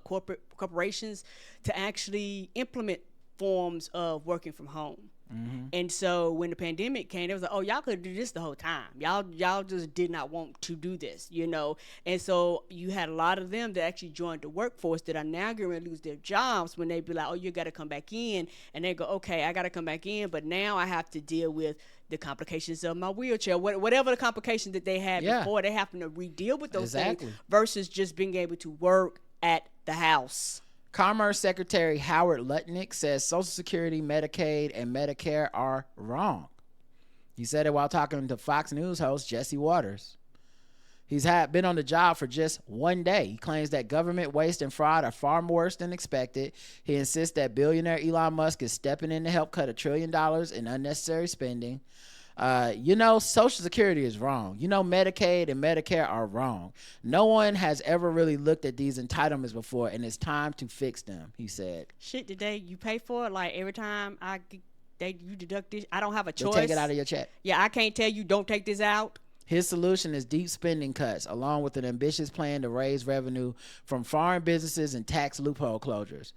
Speaker 2: corporations to actually implement forms of working from home. Mm-hmm. And so when the pandemic came, it was like, oh, y'all could do this the whole time. Y'all just did not want to do this, And so you had a lot of them that actually joined the workforce that are now going to lose their jobs when they be like, oh, you got to come back in. And they go, okay, I got to come back in, but now I have to deal with the complications of my wheelchair, whatever the complications that they had before. They have to re-deal with those things versus just being able to work at the house.
Speaker 1: Commerce Secretary Howard Lutnick says Social Security, Medicaid, and Medicare are wrong. He said it while talking to Fox News host Jesse Waters. He's been on the job for just one day. He claims that government waste and fraud are far worse than expected. He insists that billionaire Elon Musk is stepping in to help cut $1 trillion in unnecessary spending. Social Security is wrong. Medicaid and Medicare are wrong. No one has ever really looked at these entitlements before, and it's time to fix them, he said.
Speaker 2: Shit, today you pay for it? Like, every time you deduct this, I don't have a choice.
Speaker 1: They take it out of your check.
Speaker 2: Yeah, I can't tell you don't take this out.
Speaker 1: His solution is deep spending cuts, along with an ambitious plan to raise revenue from foreign businesses and tax loophole closures.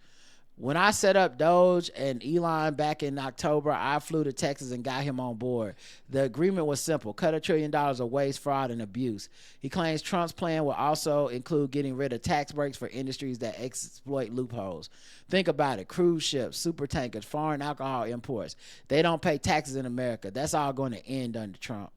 Speaker 1: When I set up Doge and Elon back in October, I flew to Texas and got him on board. The agreement was simple: cut $1 trillion of waste, fraud, and abuse. He claims Trump's plan will also include getting rid of tax breaks for industries that exploit loopholes. Think about it: cruise ships, super tankers, foreign alcohol imports. They don't pay taxes in America. That's all going to end under Trump.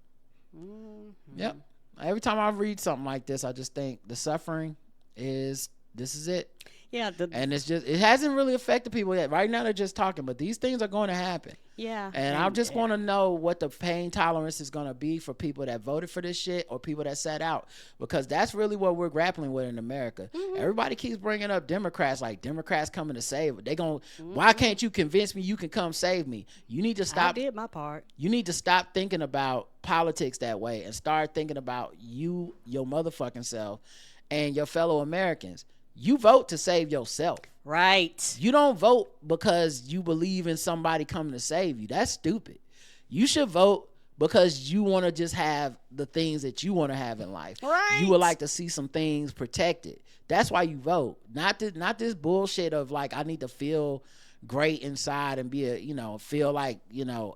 Speaker 1: Mm-hmm. Yep. Every time I read something like this, I just think the suffering this is it.
Speaker 2: Yeah.
Speaker 1: And it hasn't really affected people yet. Right now they're just talking, but these things are going to happen.
Speaker 2: Yeah.
Speaker 1: And I just want to know what the pain tolerance is going to be for people that voted for this shit or people that sat out, because that's really what we're grappling with in America. Mm-hmm. Everybody keeps bringing up Democrats, like Democrats coming to save. Why can't you convince me you can come save me? You need to stop.
Speaker 2: I did my part.
Speaker 1: You need to stop thinking about politics that way and start thinking about your motherfucking self and your fellow Americans. You vote to save yourself.
Speaker 2: Right.
Speaker 1: You don't vote because you believe in somebody coming to save you. That's stupid. You should vote because you want to just have the things that you want to have in life.
Speaker 2: Right.
Speaker 1: You would like to see some things protected. That's why you vote. Not this bullshit of like, I need to feel great inside and be feel like,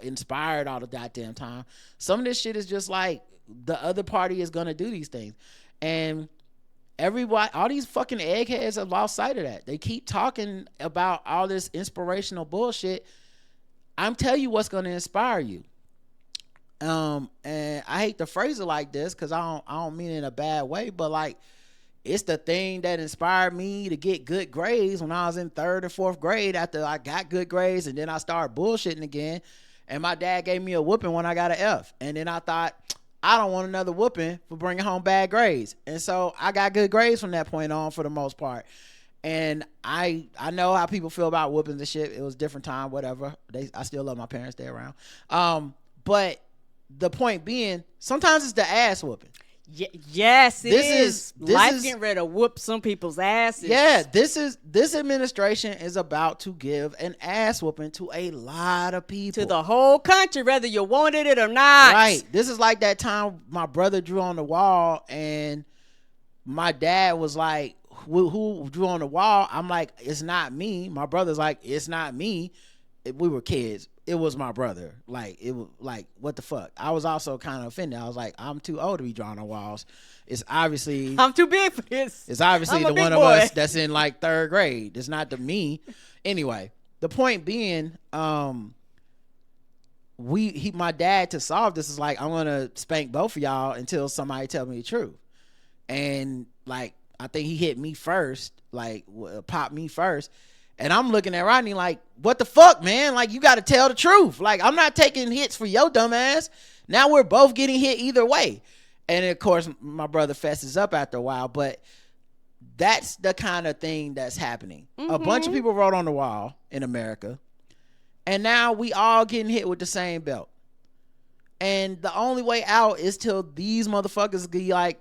Speaker 1: inspired all the goddamn time. Some of this shit is just like the other party is going to do these things. And everybody, all these fucking eggheads have lost sight of that. They keep talking about all this inspirational bullshit. I'm telling you what's going to inspire you. And I hate to phrase it like this because I don't mean it in a bad way, but like, it's the thing that inspired me to get good grades when I was in 3rd and 4th grade. After I got good grades, and then I started bullshitting again, and my dad gave me a whooping when I got an F. And then I thought, I don't want another whooping for bringing home bad grades. And so I got good grades from that point on for the most part. And I know how people feel about whoopings and shit. It was a different time, whatever. I still love my parents. They're around. But the point being, sometimes it's the ass whooping.
Speaker 2: Yes, it is. Life getting ready to whoop some people's asses.
Speaker 1: Yeah, this administration is about to give an ass whooping to a lot of people.
Speaker 2: To the whole country, whether you wanted it or not.
Speaker 1: Right. This is like that time my brother drew on the wall and my dad was like, who drew on the wall? I'm like, it's not me. My brother's like, it's not me. We were kids. It was my brother. Like, it was like, what the fuck? I was also kind of offended. I was like, I'm too old to be drawing on walls. It's obviously,
Speaker 2: I'm too big for this.
Speaker 1: It's obviously the one of us that's in like 3rd grade. It's not me. Anyway, the point being, my dad, to solve this, is like, I'm gonna spank both of y'all until somebody tell me the truth. And like, I think he hit me first, like popped me first. And I'm looking at Rodney like, what the fuck, man? Like, you got to tell the truth. Like, I'm not taking hits for your dumb ass. Now we're both getting hit either way. And of course, my brother fesses up after a while, but that's the kind of thing that's happening. Mm-hmm. A bunch of people wrote on the wall in America, and now we all getting hit with the same belt. And the only way out is till these motherfuckers be like,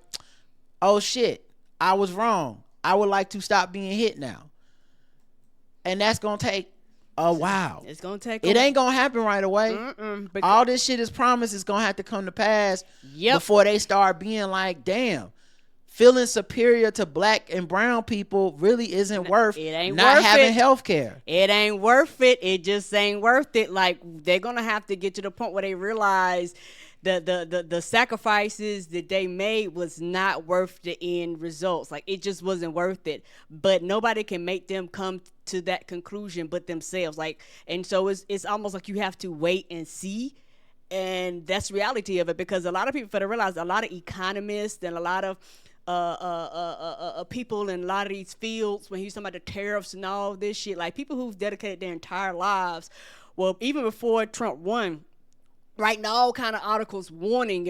Speaker 1: oh shit, I was wrong. I would like to stop being hit now. And that's going to take a while.
Speaker 2: It's going to take
Speaker 1: It ain't going to happen right away. All this shit is promised is going to have to come to pass before they start being like, damn, feeling superior to black and brown people really isn't worth not having health care.
Speaker 2: It ain't worth it. It just ain't worth it. Like, they're going to have to get to the point where they realize the sacrifices that they made was not worth the end results. Like, it just wasn't worth it. But nobody can make them come to that conclusion but themselves. Like, and so it's almost like you have to wait and see. And that's the reality of it, because a lot of people, for to realize, a lot of economists and a lot of people in a lot of these fields when he was talking about the tariffs and all this shit. Like people who've dedicated their entire lives. Well, even before Trump won, writing all kind of articles warning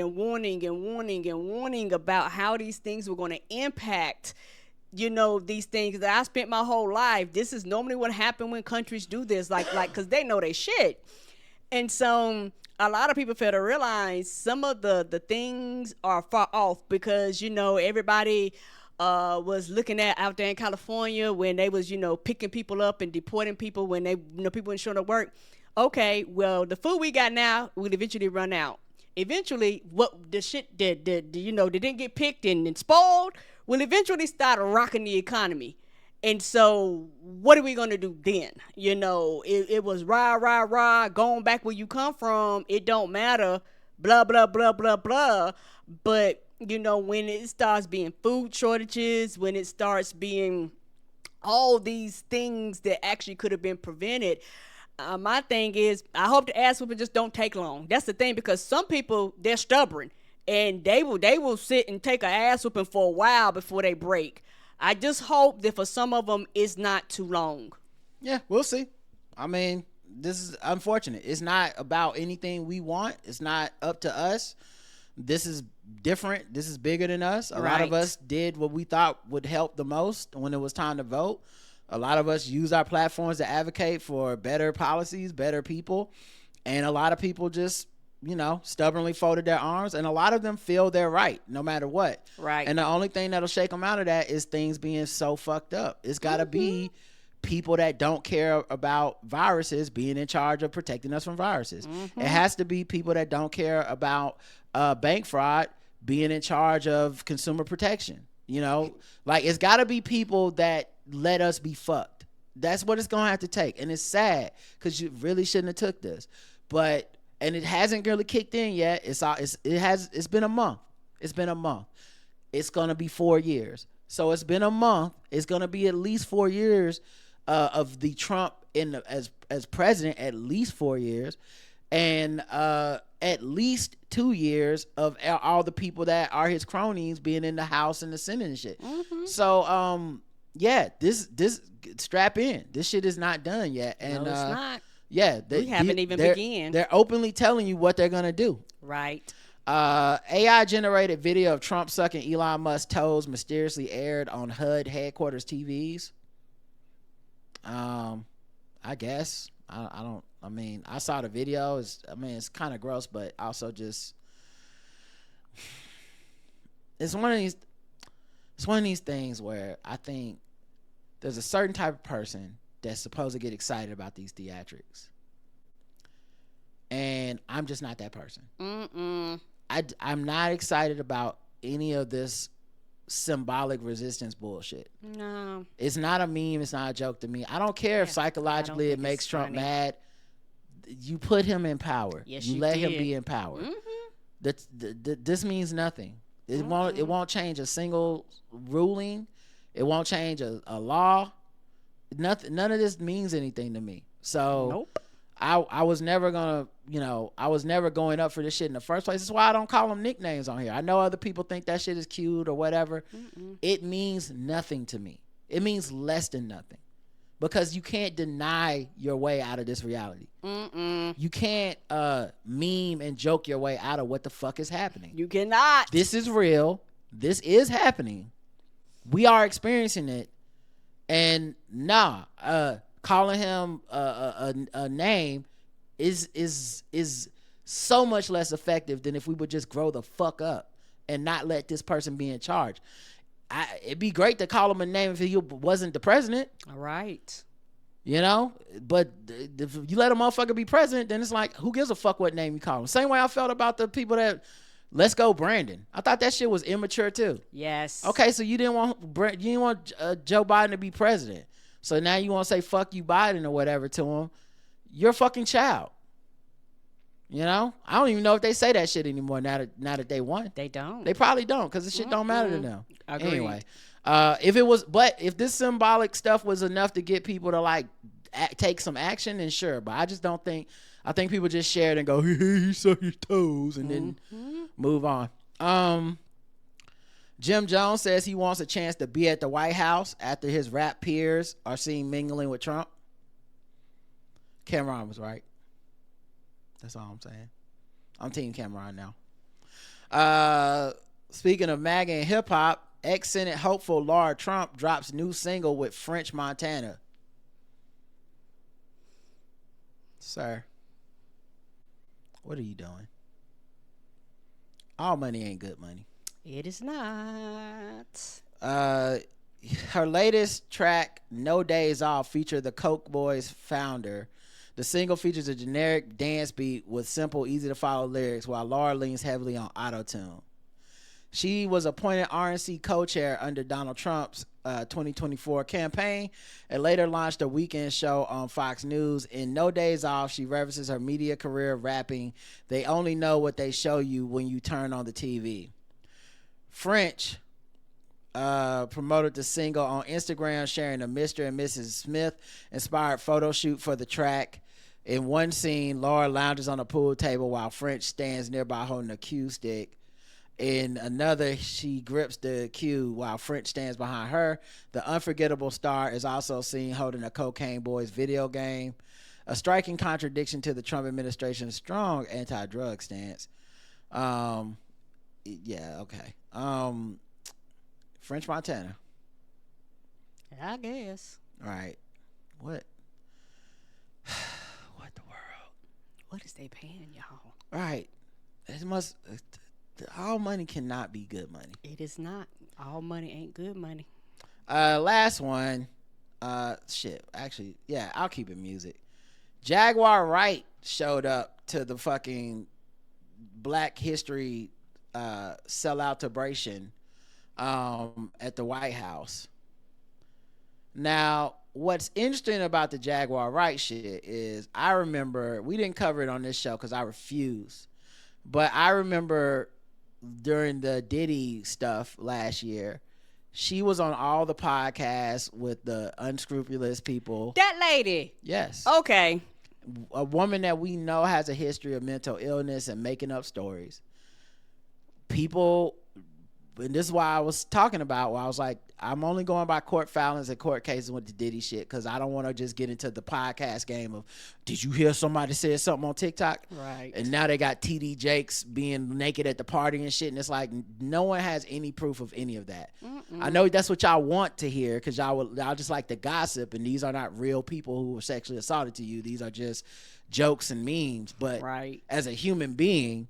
Speaker 2: about how these things were going to impact, these things that I spent my whole life. This is normally what happens when countries do this, like, because they know they shit. And so a lot of people fail to realize some of the things are far off because, everybody was looking at out there in California when they was, picking people up and deporting people when they, people weren't showing up work. Okay, well, the food we got now will eventually run out. Eventually, what the shit that didn't get picked and spoiled will eventually start rocking the economy. And so, what are we gonna do then? It was rah, going back where you come from. It don't matter, blah blah blah blah blah. But when it starts being food shortages, when it starts being all these things that actually could have been prevented. My thing is, I hope the ass whooping just don't take long. That's the thing, because some people, they're stubborn and they will sit and take an ass whooping for a while before they break. I just hope that for some of them, it's not too long.
Speaker 1: Yeah, we'll see. I mean, this is unfortunate. It's not about anything we want. It's not up to us. This is different. This is bigger than us. A lot of us did what we thought would help the most when it was time to vote. A lot of us use our platforms to advocate for better policies, better people. And a lot of people just, stubbornly folded their arms. And a lot of them feel they're right, no matter what.
Speaker 2: Right.
Speaker 1: And the only thing that'll shake them out of that is things being so fucked up. It's got to be people that don't care about viruses being in charge of protecting us from viruses. It has to be people that don't care about bank fraud being in charge of consumer protection. It's got to be people that let us be fucked. That's what it's gonna have to take. And it's sad because you really shouldn't have took this, and it hasn't really kicked in yet. It's been a month. It's gonna be 4 years. So it's been a month. It's gonna be at least 4 years of the Trump as president, at least 4 years, and at least 2 years of all the people that are his cronies being in the House and the Senate and shit. So yeah, this strap in. This shit is not done yet, and
Speaker 2: no, it's not.
Speaker 1: Yeah,
Speaker 2: we haven't even begun.
Speaker 1: They're openly telling you what they're gonna do.
Speaker 2: Right.
Speaker 1: AI generated video of Trump sucking Elon Musk's toes mysteriously aired on HUD headquarters TVs. I guess I saw the video. It's kind of gross, but also just it's one of these things where I think there's a certain type of person that's supposed to get excited about these theatrics, and I'm just not that person. I'm not excited about any of this symbolic resistance bullshit.
Speaker 2: No, it's
Speaker 1: not a meme. It's not a joke to me. I don't care if psychologically it makes Trump mad. You put him in power.
Speaker 2: Yes,
Speaker 1: you let him be in power. This means nothing. It won't change a single ruling. It won't change a law. Nothing. None of this means anything to me. So
Speaker 2: nope.
Speaker 1: I was never gonna, I was never going up for this shit in the first place. That's why I don't call them nicknames on here. I know other people think that shit is cute or whatever. It means nothing to me. It means less than nothing, because you can't deny your way out of this reality. You can't meme and joke your way out of what the fuck is happening.
Speaker 2: You cannot.
Speaker 1: This is real. This is happening. We are experiencing it. And calling him a name is so much less effective than if we would just grow the fuck up and not let this person be in charge. It'd be great to call him a name if he wasn't the president.
Speaker 2: All right.
Speaker 1: But if you let a motherfucker be president, then it's like, who gives a fuck what name you call him? Same way I felt about the people that let's go Brandon. I thought that shit was immature too.
Speaker 2: Yes.
Speaker 1: Okay, so you didn't want Joe Biden to be president. So now you want to say fuck you Biden or whatever to him. You're a fucking child. I don't even know if they say that shit anymore now that they won.
Speaker 2: They don't.
Speaker 1: They probably don't, because the shit don't matter to them.
Speaker 2: Agreed.
Speaker 1: Anyway, if this symbolic stuff was enough to get people to take some action, then sure. But I just don't think. I think people just share it and go, he sucked his toes, and then move on. Jim Jones says he wants a chance to be at the White House after his rap peers are seen mingling with Trump. Cameron was right. That's all I'm saying. I'm Team Cameron now. Speaking of MAGA and hip hop, ex-Senate hopeful Laura Trump drops new single with French Montana. Sir, what are you doing? All money ain't good money.
Speaker 2: It is not.
Speaker 1: Her latest track, No Days Off, featured the Coke Boys founder. The single features a generic dance beat with simple, easy to follow lyrics, while Laura leans heavily on auto-tune. She was appointed RNC co-chair under Donald Trump's 2024 campaign and later launched a weekend show on Fox News. In No Days Off, she references her media career rapping, "They only know what they show you when you turn on the TV." French promoted the single on Instagram, sharing a Mr. and Mrs. Smith inspired photo shoot for the track. In one scene, Laura lounges on a pool table while French stands nearby holding a cue stick. In another, she grips the cue while French stands behind her. The unforgettable star is also seen holding a Cocaine Boys video game, a striking contradiction to the Trump administration's strong anti-drug stance. Yeah, okay. French Montana.
Speaker 2: I guess.
Speaker 1: Right. What? What the world?
Speaker 2: What is they paying y'all?
Speaker 1: Right. It must. All money cannot be good money.
Speaker 2: It is not. All money ain't good money.
Speaker 1: Last one. Shit. Actually, yeah, I'll keep it music. Jaguar Wright showed up to the fucking Black History celebration at the White House. Now, what's interesting about the Jaguar Wright shit is I remember, we didn't cover it on this show because I refused, but I remember during the Diddy stuff last year, she was on all the podcasts with the unscrupulous people.
Speaker 2: That lady.
Speaker 1: Yes.
Speaker 2: Okay.
Speaker 1: A woman that we know has a history of mental illness and making up stories. People, and this is why I was talking about, where I was like, I'm only going by court filings and court cases with the Diddy shit because I don't want to just get into the podcast game of, did you hear somebody say something on TikTok?
Speaker 2: Right. And
Speaker 1: now they got TD Jakes being naked at the party and shit, and it's like no one has any proof of any of that. I know that's what y'all want to hear because y'all just like the gossip, and these are not real people who were sexually assaulted to you. These are just jokes and memes. But as a human being,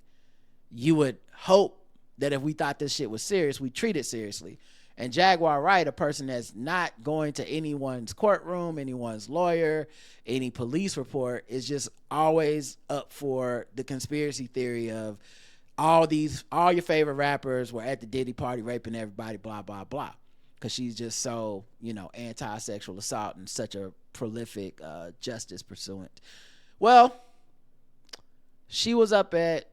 Speaker 1: you would hope that if we thought this shit was serious, we treat it seriously. And Jaguar Wright, a person that's not going to anyone's courtroom, anyone's lawyer, any police report, is just always up for the conspiracy theory of all your favorite rappers were at the Diddy party raping everybody, blah, blah, blah. Because she's just so, anti-sexual assault and such a prolific justice pursuant. Well, she was up at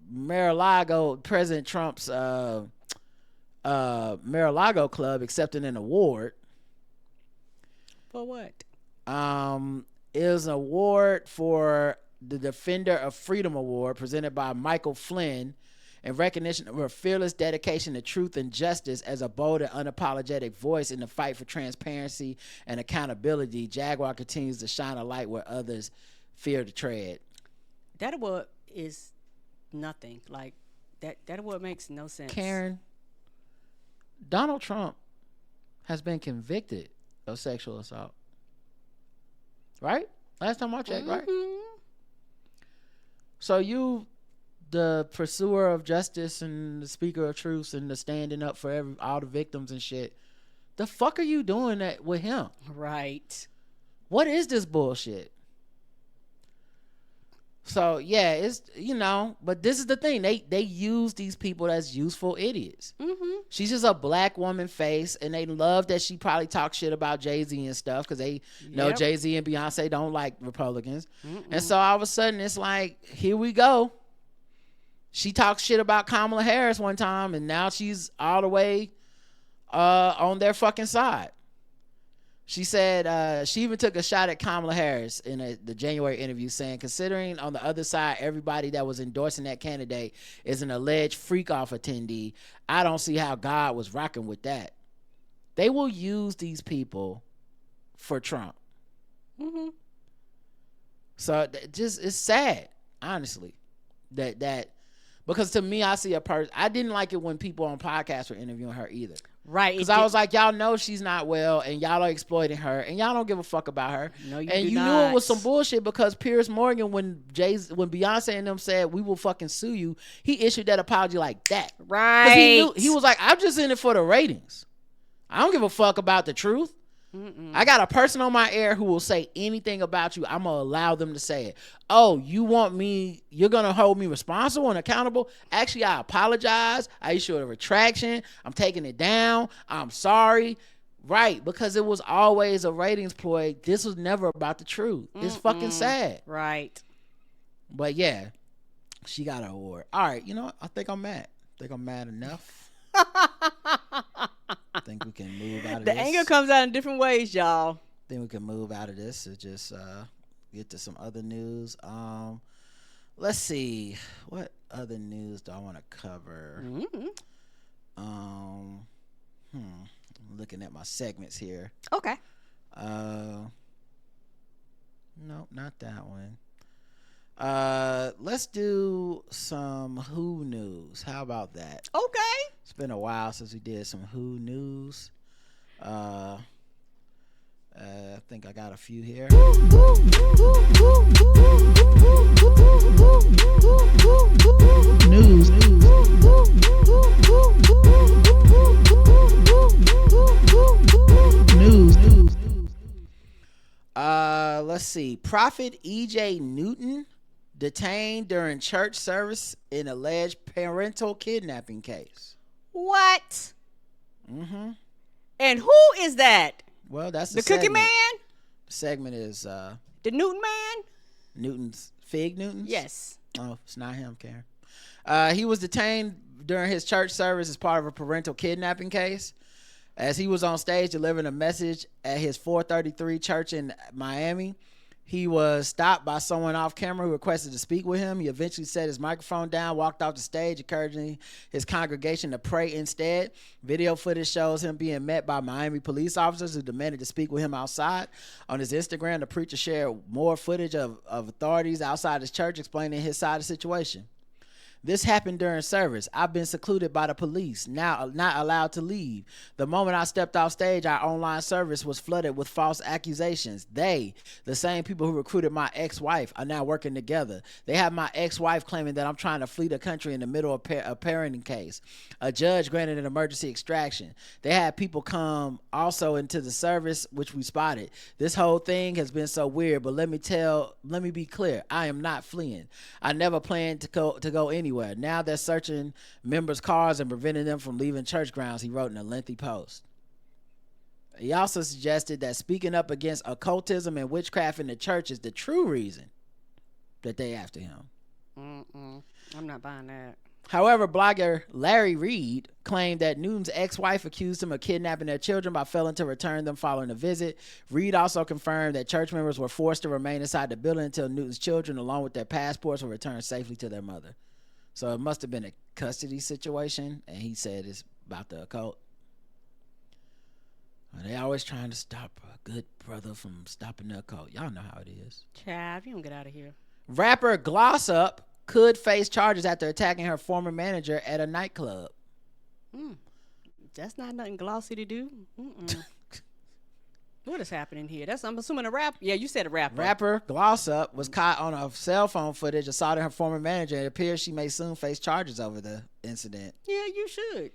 Speaker 1: Mar-a-Lago, President Trump's Mar-a-Lago club, accepting an award.
Speaker 2: For what?
Speaker 1: It was an award for the Defender of Freedom Award presented by Michael Flynn in recognition of her fearless dedication to truth and justice as a bold and unapologetic voice in the fight for transparency and accountability. Jaguar continues to shine a light where others fear to tread.
Speaker 2: That award is nothing. Like that award makes no sense.
Speaker 1: Karen, Donald Trump has been convicted of sexual assault. Right? Last time I checked, right? So you, the pursuer of justice and the speaker of truth and the standing up for all the victims and shit, the fuck are you doing that with him?
Speaker 2: Right.
Speaker 1: What is this bullshit? So yeah, it's but this is the thing. They use these people as useful idiots. She's just a black woman face, and they love that she probably talks shit about Jay-Z and stuff because they know Jay-Z and Beyonce don't like Republicans. And so all of a sudden it's like, here we go. She talks shit about Kamala Harris one time, and now she's all the way on their fucking side. She said she even took a shot at Kamala Harris in the January interview, saying, considering on the other side, everybody that was endorsing that candidate is an alleged freak-off attendee, I don't see how God was rocking with that. They will use these people for Trump.
Speaker 2: Mm-hmm.
Speaker 1: So just it's sad, honestly, that because to me, I see a person. I didn't like it when people on podcasts were interviewing her either.
Speaker 2: Right.
Speaker 1: Because I was like, y'all know she's not well, and y'all are exploiting her, and y'all don't give a fuck about her.
Speaker 2: No, you
Speaker 1: and
Speaker 2: do
Speaker 1: you
Speaker 2: not.
Speaker 1: knew it was some bullshit because Piers Morgan, when Beyonce and them said we will fucking sue you, he issued that apology like that.
Speaker 2: Right.
Speaker 1: He was like, I'm just in it for the ratings. I don't give a fuck about the truth.
Speaker 2: Mm-mm.
Speaker 1: I got a person on my air who will say anything about you. I'm going to allow them to say it. Oh, you want me, you're going to hold me responsible and accountable? Actually, I apologize. I issued a retraction. I'm taking it down. I'm sorry. Right, because it was always a ratings ploy. This was never about the truth. It's fucking sad.
Speaker 2: Right.
Speaker 1: But yeah, she got an award. All right, you know what? I think I'm mad. Enough. I think we can move out of
Speaker 2: The
Speaker 1: this.
Speaker 2: anger comes out in different ways, y'all.
Speaker 1: Think we can move out of this and just get to some other news. Let's see, what other news do I want to cover?
Speaker 2: Mm-hmm.
Speaker 1: I'm looking at my segments here.
Speaker 2: Okay.
Speaker 1: No, not that one. Let's do some Who news. How about that?
Speaker 2: Okay.
Speaker 1: It's been a while since we did some Who news. I think I got a few here. News. Let's see. Prophet E.J. Newton detained during church service in alleged parental kidnapping case.
Speaker 2: What?
Speaker 1: Mm-hmm.
Speaker 2: And who is that?
Speaker 1: Well, that's
Speaker 2: the Cookie Man?
Speaker 1: The segment is
Speaker 2: the Newton Man?
Speaker 1: Newton's Fig Newton's?
Speaker 2: Yes.
Speaker 1: Oh, it's not him, Karen. He was detained during his church service as part of a parental kidnapping case. As he was on stage delivering a message at his 433 church in Miami, he was stopped by someone off camera who requested to speak with him. He eventually set his microphone down, walked off the stage, encouraging his congregation to pray instead. Video footage shows him being met by Miami police officers who demanded to speak with him outside. On his Instagram, the preacher shared more footage of authorities outside his church explaining his side of the situation. This happened during service. I've been secluded by the police, now not allowed to leave. The moment I stepped off stage, our online service was flooded with false accusations. They, the same people who recruited my ex-wife, are now working together. They have my ex-wife claiming that I'm trying to flee the country in the middle of a parenting case. A judge granted an emergency extraction. They had people come also into the service, which we spotted. This whole thing has been so weird, but let me be clear. I am not fleeing. I never planned to go anywhere. Now they're searching members' cars and preventing them from leaving church grounds, he wrote in a lengthy post. He also suggested that speaking up against occultism and witchcraft in the church is the true reason that they after him.
Speaker 2: I'm not buying that.
Speaker 1: However, blogger Larry Reed claimed that Newton's ex-wife accused him of kidnapping their children by failing to return them following a visit. Reed also confirmed that church members were forced to remain inside the building until Newton's children, along with their passports, were returned safely to their mother. So it must have been a custody situation, and he said it's about the occult. They always trying to stop a good brother from stopping the occult. Y'all know how it is.
Speaker 2: Chav, you don't get out of here.
Speaker 1: Rapper Gloss Up could face charges after attacking her former manager at a nightclub.
Speaker 2: That's not nothing glossy to do. What is happening here? I'm assuming a rap. Yeah, you said a rapper.
Speaker 1: Rapper Gloss Up was caught on a cell phone footage assaulting her former manager. It appears she may soon face charges over the incident.
Speaker 2: Yeah, you should.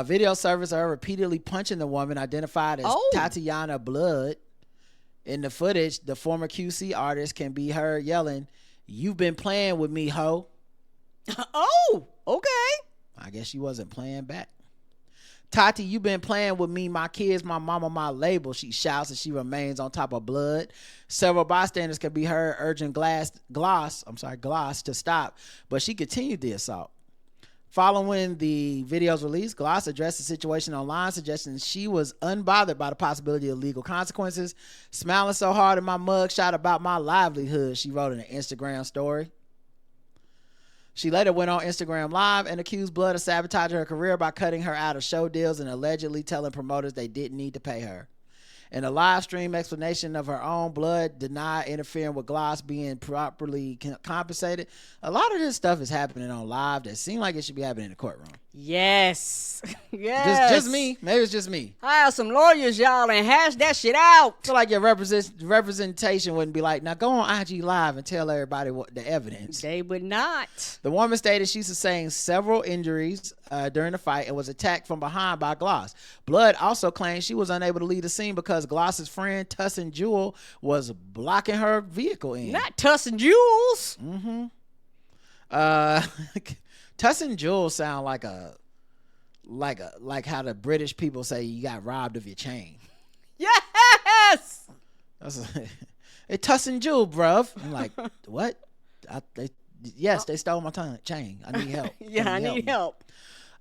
Speaker 1: Video service of her repeatedly punching the woman, identified as Tatiana Blood. In the footage, the former QC artist can be heard yelling, "You've been playing with me, ho."
Speaker 2: Oh, okay.
Speaker 1: I guess she wasn't playing back. "Tati, you been playing with me, my kids, my mama, my label," she shouts as she remains on top of Blood. Several bystanders can be heard urging Gloss to stop, but she continued the assault. Following the video's release, Gloss addressed the situation online, suggesting she was unbothered by the possibility of legal consequences. Smiling so hard in my mugshot about my livelihood, she wrote in an Instagram story. She later went on Instagram Live and accused Blood of sabotaging her career by cutting her out of show deals and allegedly telling promoters they didn't need to pay her. In a live stream explanation of her own, Blood denied interfering with Gloss being properly compensated. A lot of this stuff is happening on live that seems like it should be happening in the courtroom.
Speaker 2: Yes. Yes.
Speaker 1: Just me. Maybe it's just me.
Speaker 2: Hire some lawyers, y'all, and hash that shit out.
Speaker 1: I feel like your representation wouldn't be like, now go on IG Live and tell everybody what the evidence.
Speaker 2: They would not.
Speaker 1: The woman stated she sustained several injuries during the fight and was attacked from behind by Gloss. Blood also claimed she was unable to leave the scene because Gloss's friend Tussin Jewel was blocking her vehicle in.
Speaker 2: Not Tussin Jewels.
Speaker 1: Mm-hmm. Tussin Jewel sound like how the British people say you got robbed of your chain.
Speaker 2: Yes.
Speaker 1: Hey, Tussin Jewel, bruv. I'm like, what? They stole my chain. I need help.
Speaker 2: I need help.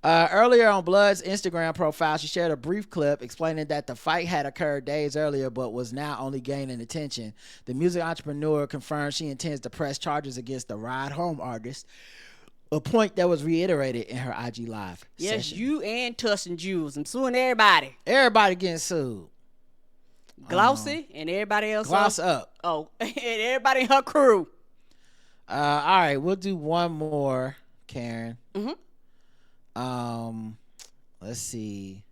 Speaker 1: Earlier on Blood's Instagram profile, she shared a brief clip explaining that the fight had occurred days earlier but was now only gaining attention. The music entrepreneur confirmed she intends to press charges against the Ride Home artist, a point that was reiterated in her IG Live session.
Speaker 2: You and Tussin Jewels. I'm suing everybody.
Speaker 1: Everybody getting sued.
Speaker 2: Glossy and everybody else.
Speaker 1: Gloss up.
Speaker 2: Oh, and everybody in her crew.
Speaker 1: All right, we'll do one more, Karen.
Speaker 2: Mm-hmm.
Speaker 1: Let's see.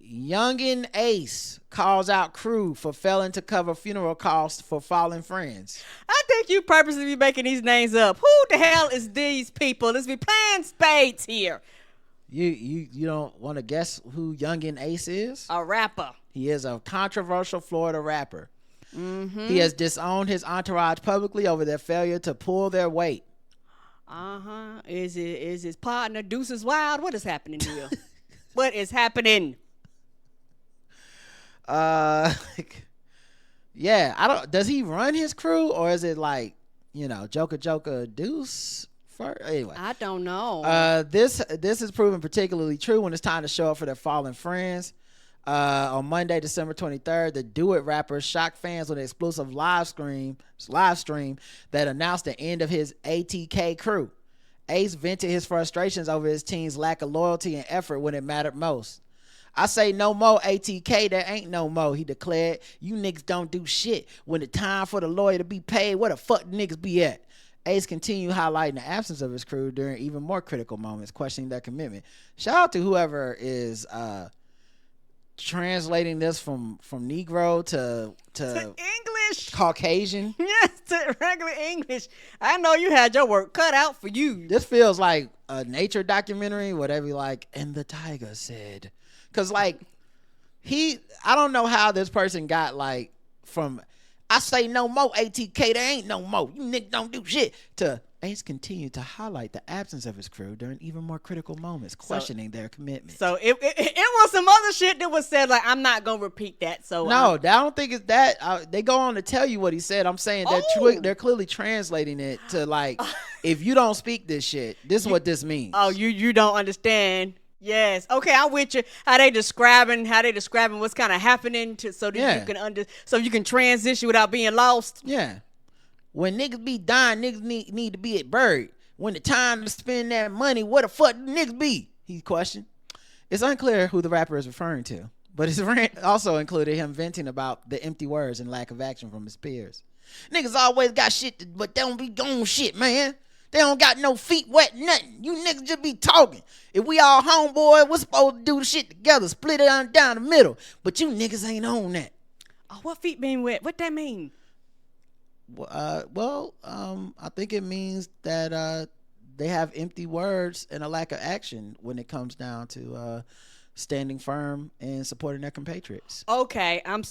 Speaker 1: Youngin Ace calls out crew for failing to cover funeral costs for fallen friends.
Speaker 2: I think you purposely be making these names up. Who the hell is these people? Let's be playing spades here.
Speaker 1: You don't want to guess who Youngin Ace is?
Speaker 2: A rapper.
Speaker 1: He is a controversial Florida rapper.
Speaker 2: Mm-hmm.
Speaker 1: He has disowned his entourage publicly over their failure to pull their weight.
Speaker 2: Is his partner Deuces Wild? What is happening here? What is happening?
Speaker 1: Yeah, does he run his crew or is it like, Joker Deuce first? Anyway,
Speaker 2: I don't know.
Speaker 1: This is proven particularly true when it's time to show up for their fallen friends. On Monday, December 23rd, the Do It rapper shocked fans with an explosive live stream that announced the end of his ATK crew. Ace vented his frustrations over his team's lack of loyalty and effort when it mattered most. I say no more ATK, there ain't no more, he declared. You niggas don't do shit. When the time for the lawyer to be paid, where the fuck niggas be at? Ace continued highlighting the absence of his crew during even more critical moments, questioning their commitment. Shout out to whoever is translating this from Negro to
Speaker 2: English,
Speaker 1: Caucasian.
Speaker 2: Yes, to regular English. I know you had your work cut out for you.
Speaker 1: This feels like a nature documentary, whatever you like. And the tiger said, because I don't know how this person got from I say no more ATK, there ain't no more, you niggas don't do shit, to Ace continued to highlight the absence of his crew during even more critical moments, questioning their commitment.
Speaker 2: So it was some other shit that was said, I'm not going to repeat that. So
Speaker 1: no, I don't think it's that. They go on to tell you what he said. I'm saying they're clearly translating it to if you don't speak this shit, this is what this means.
Speaker 2: Oh, you don't understand. Yes. Okay, I'm with you. How they describing what's kind of happening so that you can transition without being lost.
Speaker 1: Yeah. When niggas be dying, niggas need to be buried. When the time to spend that money, where the fuck niggas be? He questioned. It's unclear who the rapper is referring to, but his rant also included him venting about the empty words and lack of action from his peers. Niggas always got shit, but they don't be on shit, man. They don't got no feet wet, nothing. You niggas just be talking. If we all homeboy, we're supposed to do the shit together, split it down the middle. But you niggas ain't on that.
Speaker 2: Oh, what feet being wet? What that mean?
Speaker 1: I think it means that they have empty words and a lack of action when it comes down to standing firm and supporting their compatriots.
Speaker 2: Okay, I'm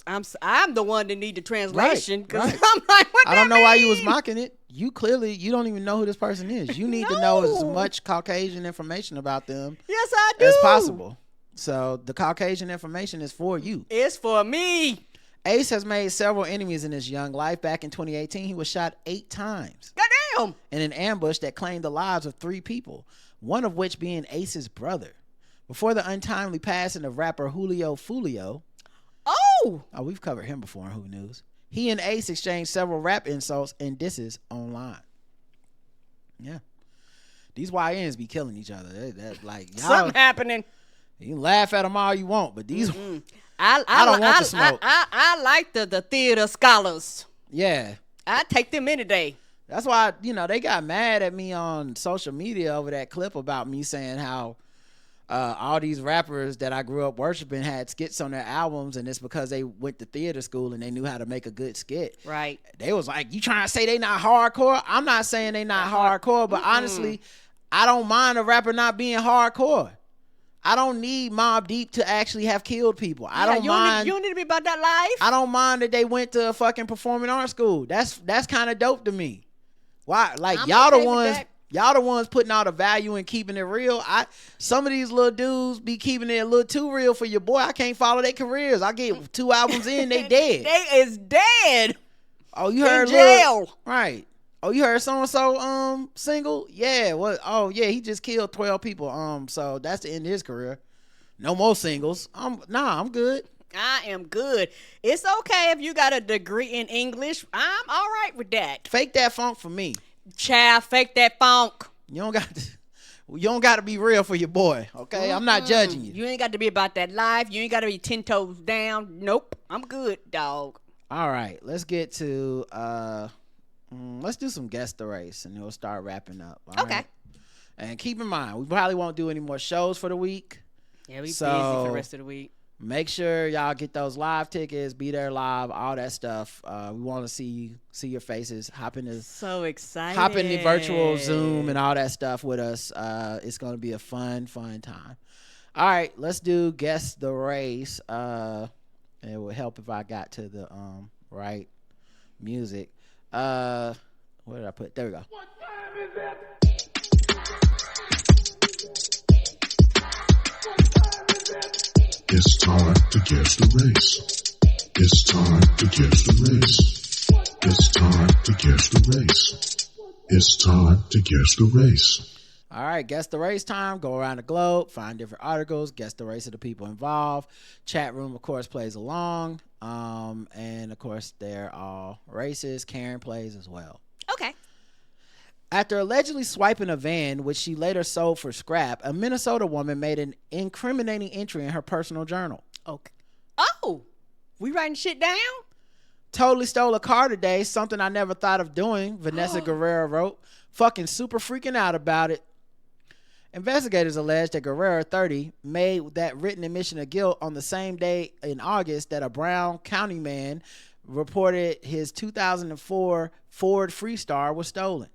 Speaker 2: the one that need the translation because
Speaker 1: right.
Speaker 2: I'm like, what?
Speaker 1: I don't know why you was mocking it. You don't even know who this person is. You need to know as much Caucasian information about them.
Speaker 2: Yes, I do.
Speaker 1: As possible. So the Caucasian information is for you.
Speaker 2: It's for me.
Speaker 1: Ace has made several enemies in his young life. Back in 2018, he was shot 8 times.
Speaker 2: Goddamn, Damn.
Speaker 1: in an ambush that claimed the lives of 3 people, one of which being Ace's brother. Before the untimely passing of rapper Julio Fulio.
Speaker 2: Oh,
Speaker 1: we've covered him before in Who News. He and Ace exchanged several rap insults and disses online. Yeah. These YNs be killing each other. That like y'all,
Speaker 2: something happening.
Speaker 1: You can laugh at them all you want, but these
Speaker 2: I
Speaker 1: don't want the smoke.
Speaker 2: I like the theater scholars.
Speaker 1: Yeah.
Speaker 2: I take them any day.
Speaker 1: That's why, they got mad at me on social media over that clip about me saying how all these rappers that I grew up worshiping had skits on their albums, and it's because they went to theater school and they knew how to make a good skit.
Speaker 2: Right.
Speaker 1: They was like, you trying to say they not hardcore? I'm not saying they not hardcore, but honestly, I don't mind a rapper not being hardcore. I don't need Mobb Deep to actually have killed people. I don't mind.
Speaker 2: You don't need to be about that life.
Speaker 1: I don't mind that they went to a fucking performing arts school. That's kind of dope to me. Why? Like, y'all the ones putting all the value in keeping it real. Some of these little dudes be keeping it a little too real for your boy. I can't follow their careers. I get 2 albums in, they dead.
Speaker 2: They is dead.
Speaker 1: Oh, you heard
Speaker 2: in jail.
Speaker 1: Right. Oh, you heard so-and-so single? Yeah. What? Oh, yeah, he just killed 12 people. So that's the end of his career. No more singles. I'm good.
Speaker 2: I am good. It's okay if you got a degree in English. I'm all right with that.
Speaker 1: Fake that funk for me.
Speaker 2: Child, fake that funk.
Speaker 1: You don't got to be real for your boy, okay? I'm not judging you.
Speaker 2: You ain't got to be about that life. You ain't got to be 10 toes down. Nope. I'm good, dog.
Speaker 1: All right, let's get to let's do some guest the race, and then we'll start wrapping up.
Speaker 2: Okay.
Speaker 1: Right? And keep in mind, we probably won't do any more shows for the week.
Speaker 2: Yeah, we busy for the rest of the week.
Speaker 1: Make sure y'all get those live tickets, be there live, all that stuff. We want to see your faces.
Speaker 2: So excited.
Speaker 1: Hop in the virtual Zoom and all that stuff with us. It's going to be a fun time. All right, let's do guess the race. It would help if I got to the right music. Where did I put? There we go.
Speaker 3: What time is it?
Speaker 4: It's time to guess the race. It's time to guess the race. It's time to guess the race. It's time to guess the race.
Speaker 1: All right, guess the race time. Go around the globe, find different articles, guess the race of the people involved. Chat room, of course, plays along. And, of course, they're all racist. Karen plays as well.
Speaker 2: Okay.
Speaker 1: After allegedly swiping a van, which she later sold for scrap, a Minnesota woman made an incriminating entry in her personal journal.
Speaker 2: Okay. Oh, we writing shit down?
Speaker 1: Totally stole a car today, something I never thought of doing, Vanessa Guerrero wrote. Fucking super freaking out about it. Investigators allege that Guerrero, 30, made that written admission of guilt on the same day in August that a Brown County man reported his 2004 Ford Freestar was stolen.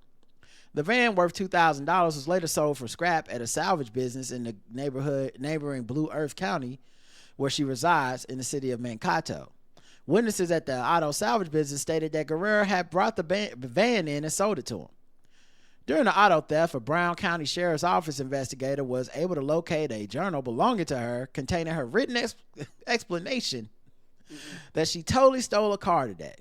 Speaker 1: The van, worth $2,000, was later sold for scrap at a salvage business in the neighboring Blue Earth County, where she resides in the city of Mankato. Witnesses at the auto salvage business stated that Guerrero had brought the van in and sold it to him. During the auto theft, a Brown County Sheriff's Office investigator was able to locate a journal belonging to her containing her written explanation that she totally stole a car today.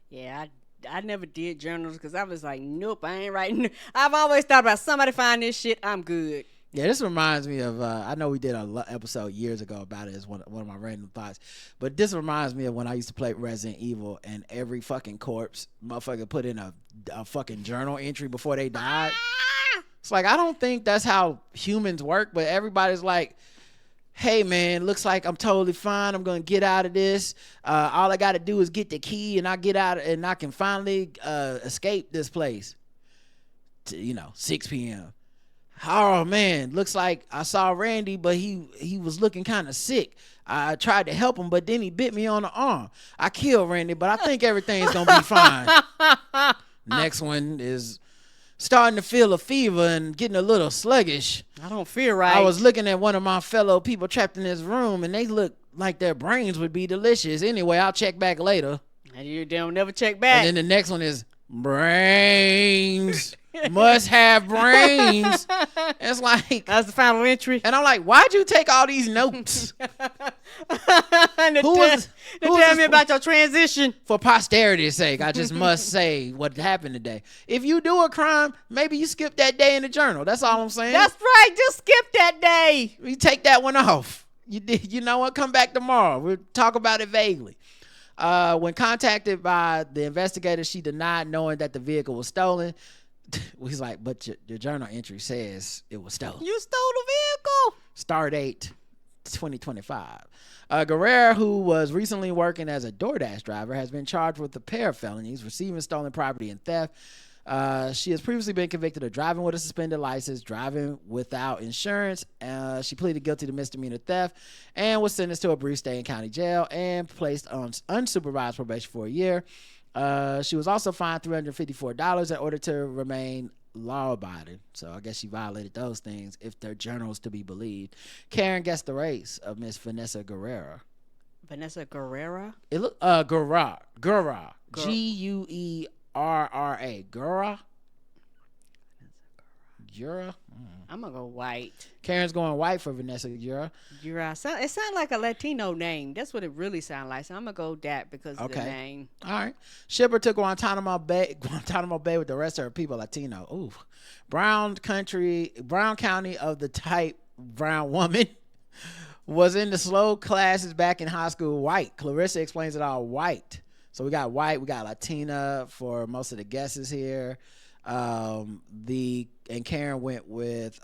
Speaker 2: Yeah, I never did journals because I was like, nope, I ain't writing. I've always thought about somebody find this shit, I'm good.
Speaker 1: Yeah, this reminds me of, I know we did an episode years ago about it as one of my random thoughts, but this reminds me of when I used to play Resident Evil and every fucking corpse motherfucker put in a fucking journal entry before they died. It's like, I don't think that's how humans work, but everybody's like, hey man, looks like I'm totally fine. I'm going to get out of this. All I got to do is get the key and I get out and I can finally escape this place. 6 p.m. Oh man, looks like I saw Randy, but he was looking kind of sick. I tried to help him, but then he bit me on the arm. I killed Randy, but I think everything's going to be fine. Next one is starting to feel a fever and getting a little sluggish.
Speaker 2: I don't feel right.
Speaker 1: I was looking at one of my fellow people trapped in this room, and they look like their brains would be delicious. Anyway, I'll check back later.
Speaker 2: And you don't never check back.
Speaker 1: And then the next one is brains. Must have brains. It's like,
Speaker 2: that's the final entry.
Speaker 1: And I'm like, why'd you take all these notes?
Speaker 2: Tell me about your transition.
Speaker 1: For posterity's sake, I just must say what happened today. If you do a crime, maybe you skip that day in the journal. That's all I'm saying.
Speaker 2: That's right. Just skip that day.
Speaker 1: You take that one off. You know what? Come back tomorrow. We'll talk about it vaguely. When contacted by the investigator, she denied knowing that the vehicle was stolen. He's like, but your journal entry says it was stolen.
Speaker 2: You stole the vehicle.
Speaker 1: Start date 2025. Guerrero, who was recently working as a DoorDash driver, has been charged with a pair of felonies, receiving stolen property and theft. She has previously been convicted of driving with a suspended license, driving without insurance. She pleaded guilty to misdemeanor theft and was sentenced to a brief stay in county jail and placed on unsupervised probation for a year. She was also fined $354 in order to remain law-abiding. So I guess she violated those things if their journals to be believed. Karen guessed the race of Miss Vanessa Guerrero.
Speaker 2: Vanessa Guerrero?
Speaker 1: It look Guerra. Guerra. Guerra. Guerra. Guerra.
Speaker 2: I'm gonna go white.
Speaker 1: Karen's going white for Vanessa Guerra.
Speaker 2: It sounds like a Latino name. That's what it really sounds like. So I'm gonna go that because of the name.
Speaker 1: All right. Shipper to Guantanamo Bay with the rest of her people, Latino. Ooh. Brown County of the type brown woman was in the slow classes back in high school. White. Clarissa explains it all. White. So we got white. We got Latina for most of the guesses here. Karen went with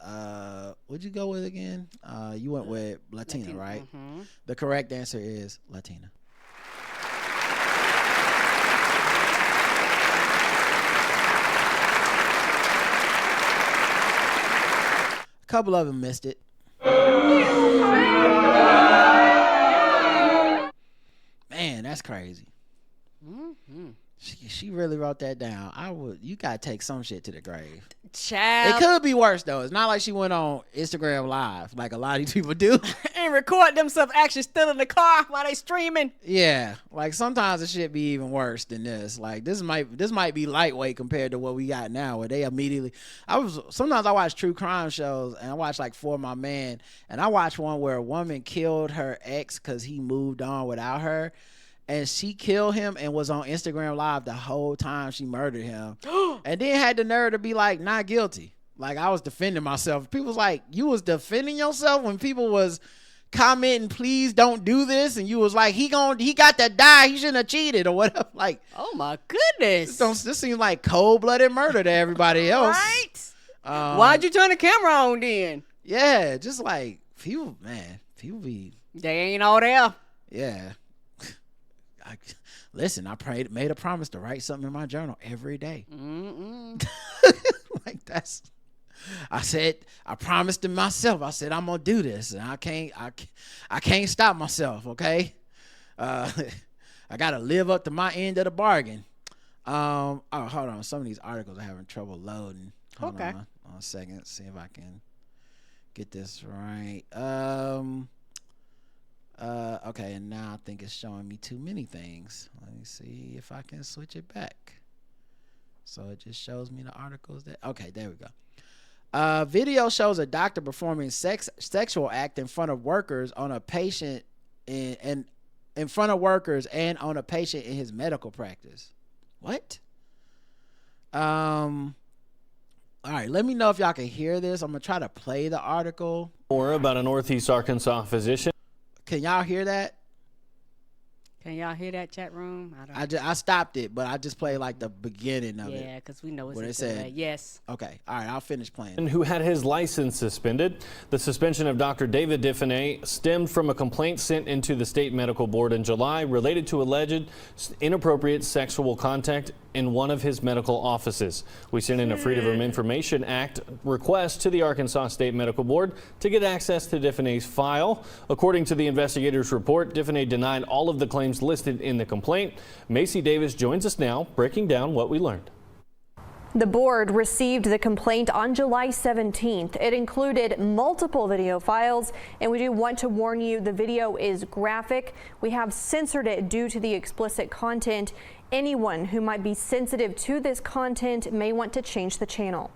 Speaker 1: what'd you go with again? You went with Latina, right? Mm-hmm. The correct answer is Latina. A couple of them missed it. Man, that's crazy. Mm-hmm. She really wrote that down. You gotta take some shit to the grave.
Speaker 2: Child.
Speaker 1: It could be worse though. It's not like she went on Instagram Live like a lot of these people do
Speaker 2: and record themselves actually still in the car while they streaming.
Speaker 1: Yeah, like sometimes it should be even worse than this. Like this might be lightweight compared to what we got now, where they immediately. Sometimes I watch true crime shows and I watch like For My Man, and I watched one where a woman killed her ex because he moved on without her. And she killed him and was on Instagram Live the whole time she murdered him. And then had the nerve to be like, not guilty. Like, I was defending myself. People was like, you was defending yourself when people was commenting, please don't do this. And you was like, he got to die. He shouldn't have cheated or whatever. Like,
Speaker 2: oh my goodness.
Speaker 1: This seems like cold-blooded murder to everybody else.
Speaker 2: Right? Why'd you turn the camera on then?
Speaker 1: Yeah, just like, people be.
Speaker 2: They ain't all there.
Speaker 1: Yeah. Listen, made a promise to write something in my journal every day. Like I promised to myself. I said I'm gonna do this, and I can't stop myself. Okay, I gotta live up to my end of the bargain. Hold on. Some of these articles are having trouble loading. Hold on a second. See if I can get this right. Okay, and now I think it's showing me too many things. Let me see if I can switch it back. So it just shows me the articles okay, there we go. Video shows a doctor performing sexual act in front of workers on a patient in front of workers and on a patient in his medical practice. What? All right, let me know if y'all can hear this. I'm gonna try to play the article.
Speaker 3: More about a Northeast Arkansas physician.
Speaker 1: Can y'all hear that?
Speaker 2: Can y'all hear that, chat room?
Speaker 1: I stopped it, but I just played like the beginning of it.
Speaker 2: Yeah, because we know
Speaker 1: what it said.
Speaker 2: Yes.
Speaker 1: Okay. All right. I'll finish playing.
Speaker 3: Who had his license suspended. The suspension of Dr. David Diffenay stemmed from a complaint sent into the state medical board in July related to alleged inappropriate sexual contact in one of his medical offices. We sent in a Freedom of Information Act request to the Arkansas State Medical Board to get access to Diffenay's file. According to the investigators' report, Diffenay denied all of the claims listed in the complaint. Macy Davis joins us now, breaking down what we learned.
Speaker 5: The board received the complaint on July 17th. It included multiple video files, and we do want to warn you the video is graphic. We have censored it due to the explicit content. Anyone who might be sensitive to this content may want to change the channel.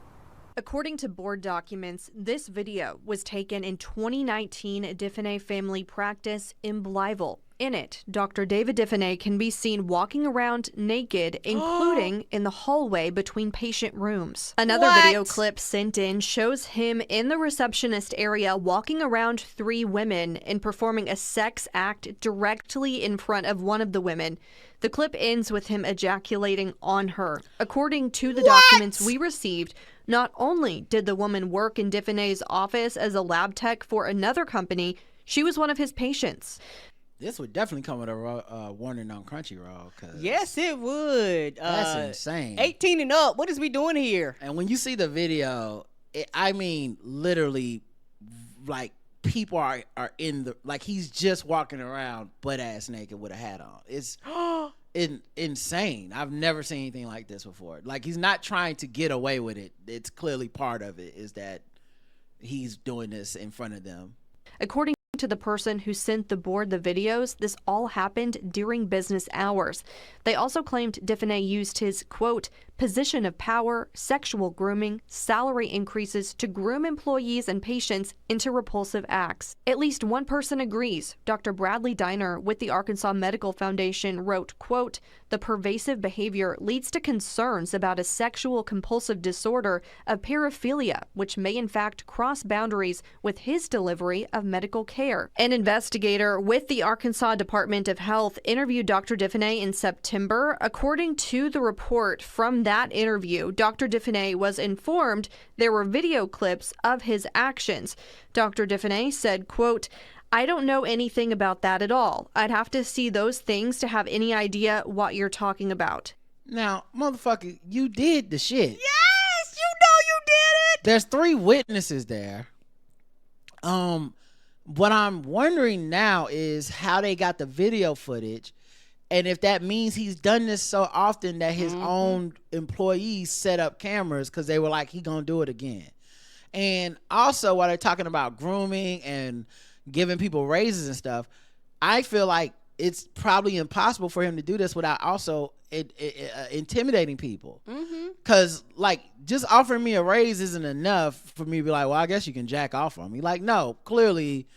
Speaker 5: According to board documents, this video was taken in 2019 at Diffenay Family Practice in Blytheville. In it, Dr. David Diffenay can be seen walking around naked, including in the hallway between patient rooms. Another video clip sent in shows him in the receptionist area walking around 3 women and performing a sex act directly in front of one of the women. The clip ends with him ejaculating on her. According to the documents we received, not only did the woman work in Diffenay's office as a lab tech for another company, she was one of his patients.
Speaker 1: This would definitely come with a warning on Crunchyroll.
Speaker 2: Yes, it would.
Speaker 1: That's insane.
Speaker 2: 18 and up. What is we doing here?
Speaker 1: And when you see the video, I mean, literally, like, people are in the, like, he's just walking around butt ass naked with a hat on. It's insane. I've never seen anything like this before. Like, he's not trying to get away with it. It's clearly part of it is that he's doing this in front of them.
Speaker 5: According to the person who sent the board the videos, this all happened during business hours. They also claimed Diffenay used his, quote, position of power, sexual grooming, salary increases to groom employees and patients into repulsive acts. At least one person agrees. Dr. Bradley Diner with the Arkansas Medical Foundation wrote, quote, the pervasive behavior leads to concerns about a sexual compulsive disorder of paraphilia, which may in fact cross boundaries with his delivery of medical care. An investigator with the Arkansas Department of Health interviewed Dr. Diffenay in September. According to the report from that interview, Dr. Diffenay was informed there were video clips of his actions. Dr. Diffenay said, quote, I don't know anything about that at all. I'd have to see those things to have any idea what you're talking about.
Speaker 1: Now, motherfucker, you did the shit.
Speaker 2: Yes, you know you did it.
Speaker 1: There's 3 witnesses there. What I'm wondering now is how they got the video footage, and if that means he's done this so often that his own employees set up cameras because they were like, he gonna do it again. And also, while they're talking about grooming and giving people raises and stuff, I feel like it's probably impossible for him to do this without also intimidating people. Because, like, just offering me a raise isn't enough for me to be like, well, I guess you can jack off on me. Like, no, clearly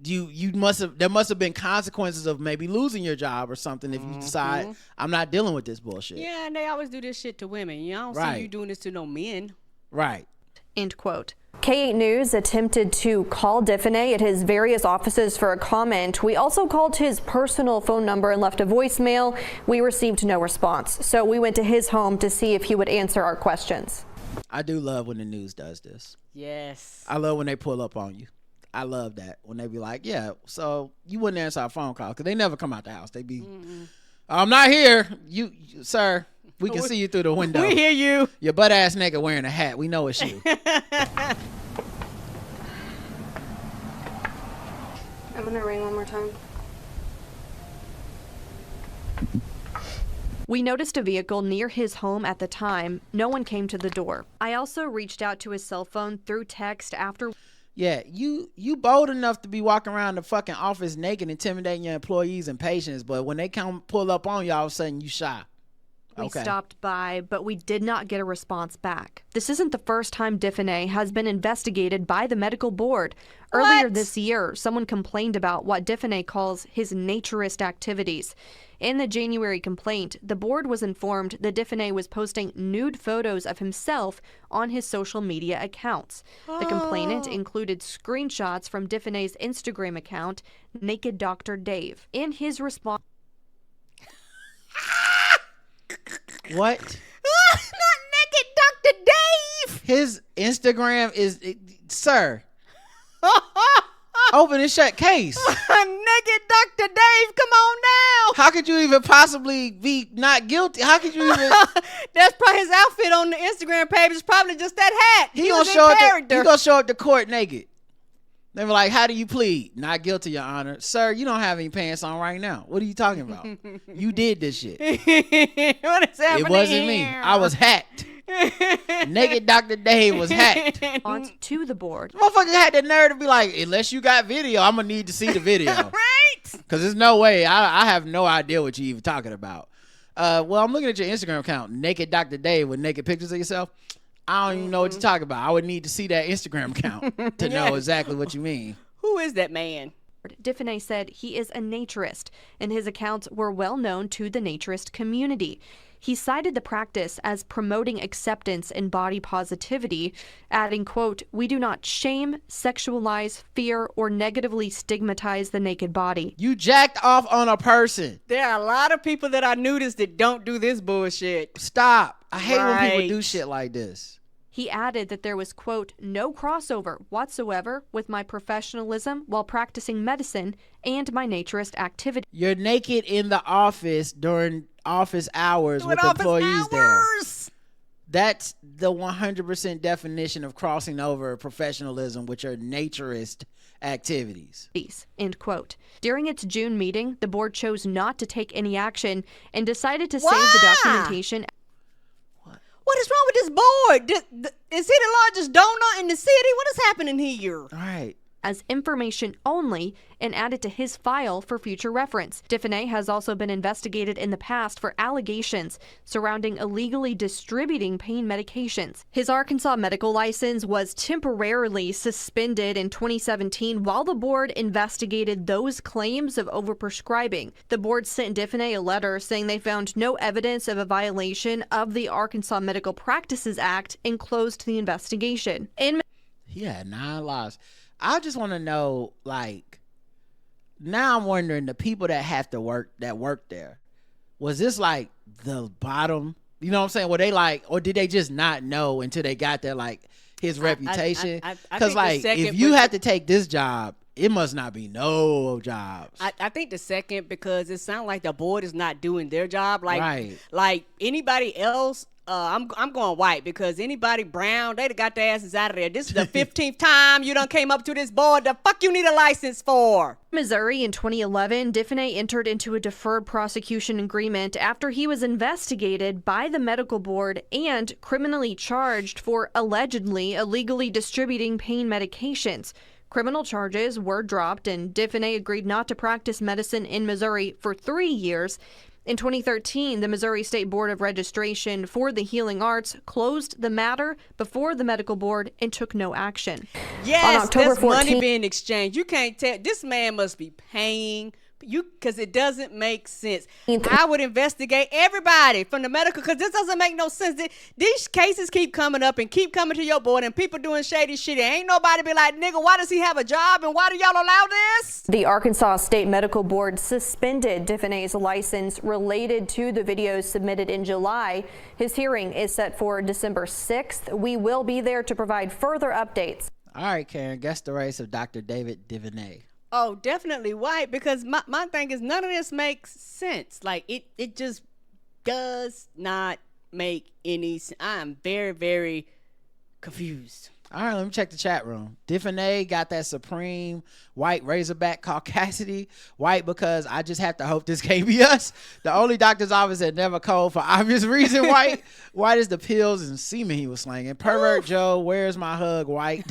Speaker 1: there must have been consequences of maybe losing your job or something if you decide I'm not dealing with this bullshit.
Speaker 2: Yeah, and they always do this shit to women. You know, I don't see you doing this to no men.
Speaker 1: Right.
Speaker 5: End quote. K8 News attempted to call Diffenay at his various offices for a comment. We also called his personal phone number and left a voicemail. We received no response, so we went to his home to see if he would answer our questions.
Speaker 1: I do love when the news does this.
Speaker 2: Yes.
Speaker 1: I love when they pull up on you. I love that when they be like, yeah, so you wouldn't answer our phone call because they never come out the house. They be, I'm not here. You, sir, we can see you through the window.
Speaker 2: We hear you.
Speaker 1: Your butt ass nigga wearing a hat. We know it's you.
Speaker 6: I'm gonna ring one more time.
Speaker 5: We noticed a vehicle near his home at the time. No one came to the door. I also reached out to his cell phone through text after.
Speaker 1: Yeah, you bold enough to be walking around the fucking office naked, intimidating your employees and patients, but when they come pull up on you, all of a sudden you shy.
Speaker 5: We stopped by, but we did not get a response back. This isn't the first time Diffenay has been investigated by the medical board. Earlier this year, someone complained about what Diffenay calls his naturist activities. In the January complaint, the board was informed that Diffenay was posting nude photos of himself on his social media accounts. The complainant included screenshots from Diffenay's Instagram account, Naked Dr. Dave. In his response...
Speaker 1: What?
Speaker 2: Not Naked Dr. Dave.
Speaker 1: His Instagram is, sir. Open and shut case.
Speaker 2: Naked Dr. Dave, come on now.
Speaker 1: How could you even possibly be not guilty? How could you even?
Speaker 2: That's probably his outfit on the Instagram page. It's probably just that hat.
Speaker 1: He gonna show up to court naked. They were like, how do you plead? Not guilty, Your Honor. Sir, you don't have any pants on right now. What are you talking about? You did this shit.
Speaker 2: What is happening?
Speaker 1: It wasn't me. I was hacked. Naked Dr. Dave was hacked.
Speaker 5: To the board.
Speaker 1: Motherfucker had the nerve to be like, unless you got video, I'm gonna need to see the video.
Speaker 2: Right?
Speaker 1: Because there's no way. I have no idea what you're even talking about. Well, I'm looking at your Instagram account, Naked Dr. Dave, with naked pictures of yourself. I don't even know what you're talking about. I would need to see that Instagram account to know exactly what you mean.
Speaker 2: Who is that man?
Speaker 5: Diffenay said he is a naturist, and his accounts were well known to the naturist community. He cited the practice as promoting acceptance and body positivity, adding, quote, "We do not shame, sexualize, fear, or negatively stigmatize the naked body."
Speaker 1: You jacked off on a person.
Speaker 2: There are a lot of people that I noticed that don't do this bullshit.
Speaker 1: Stop. I hate when people
Speaker 2: Right.
Speaker 1: do shit like this.
Speaker 5: He added that there was, quote, "no crossover whatsoever with my professionalism while practicing medicine and my naturist activity."
Speaker 1: You're naked in the office during office hours
Speaker 2: Doing
Speaker 1: with
Speaker 2: office
Speaker 1: employees there.
Speaker 2: hours.
Speaker 1: That's the 100% definition of crossing over professionalism with your naturist activities.
Speaker 5: End quote. During its June meeting, the board chose not to take any action and decided to
Speaker 2: Why?
Speaker 5: save the documentation.
Speaker 2: What is wrong with this board? Is he the largest donor in the city? What is happening here?
Speaker 1: All right.
Speaker 5: As information only and added to his file for future reference. Diffenay has also been investigated in the past for allegations surrounding illegally distributing pain medications. His Arkansas medical license was temporarily suspended in 2017 while the board investigated those claims of overprescribing. The board sent Diffenay a letter saying they found no evidence of a violation of the Arkansas Medical Practices Act and closed the investigation.
Speaker 1: He had 9 lives. I just want to know, like, now I'm wondering the people that have to work there. Was this like the bottom? You know what I'm saying? Were they like, or did they just not know until they got there, like his reputation? Because like, if you had to take this job, it must not be no jobs.
Speaker 2: I think the second, because it sounds like the board is not doing their job. Like,
Speaker 1: Right.
Speaker 2: like anybody else. I'm going white, because anybody brown, they got their asses out of there. This is the 15th time you done came up to this board. The fuck you need a license for?
Speaker 5: Missouri in 2011, Diffenay entered into a deferred prosecution agreement after he was investigated by the medical board and criminally charged for allegedly illegally distributing pain medications. Criminal charges were dropped, and Diffenay agreed not to practice medicine in Missouri for 3 years. In 2013, the Missouri State Board of Registration for the Healing Arts closed the matter before the medical board and took no action.
Speaker 2: Yes,
Speaker 5: October
Speaker 2: that's money
Speaker 5: 14th
Speaker 2: being exchanged. You can't tell. This man must be paying you, because it doesn't make sense. I would investigate everybody from the medical, because this doesn't make no sense. These cases keep coming up and keep coming to your board, and people doing shady shit. And ain't nobody be like, nigga, why does he have a job, and why do y'all allow this?
Speaker 5: The Arkansas State Medical Board suspended Diffenay's license related to the videos submitted in July. His hearing is set for December 6th. We will be there to provide further updates.
Speaker 1: All right, Karen, guess the race of Dr. David Diffenay.
Speaker 2: Oh, definitely white, because my thing is none of this makes sense. Like, it just does not make any sense. I'm very, very confused.
Speaker 1: All right, let me check the chat room. Diffenay got that supreme white Razorback Caucasity. White because I just have to hope this can't be us. The only doctor's office that never called for obvious reason. White. White is the pills and semen he was slanging. Pervert Joe, where's my hug? White.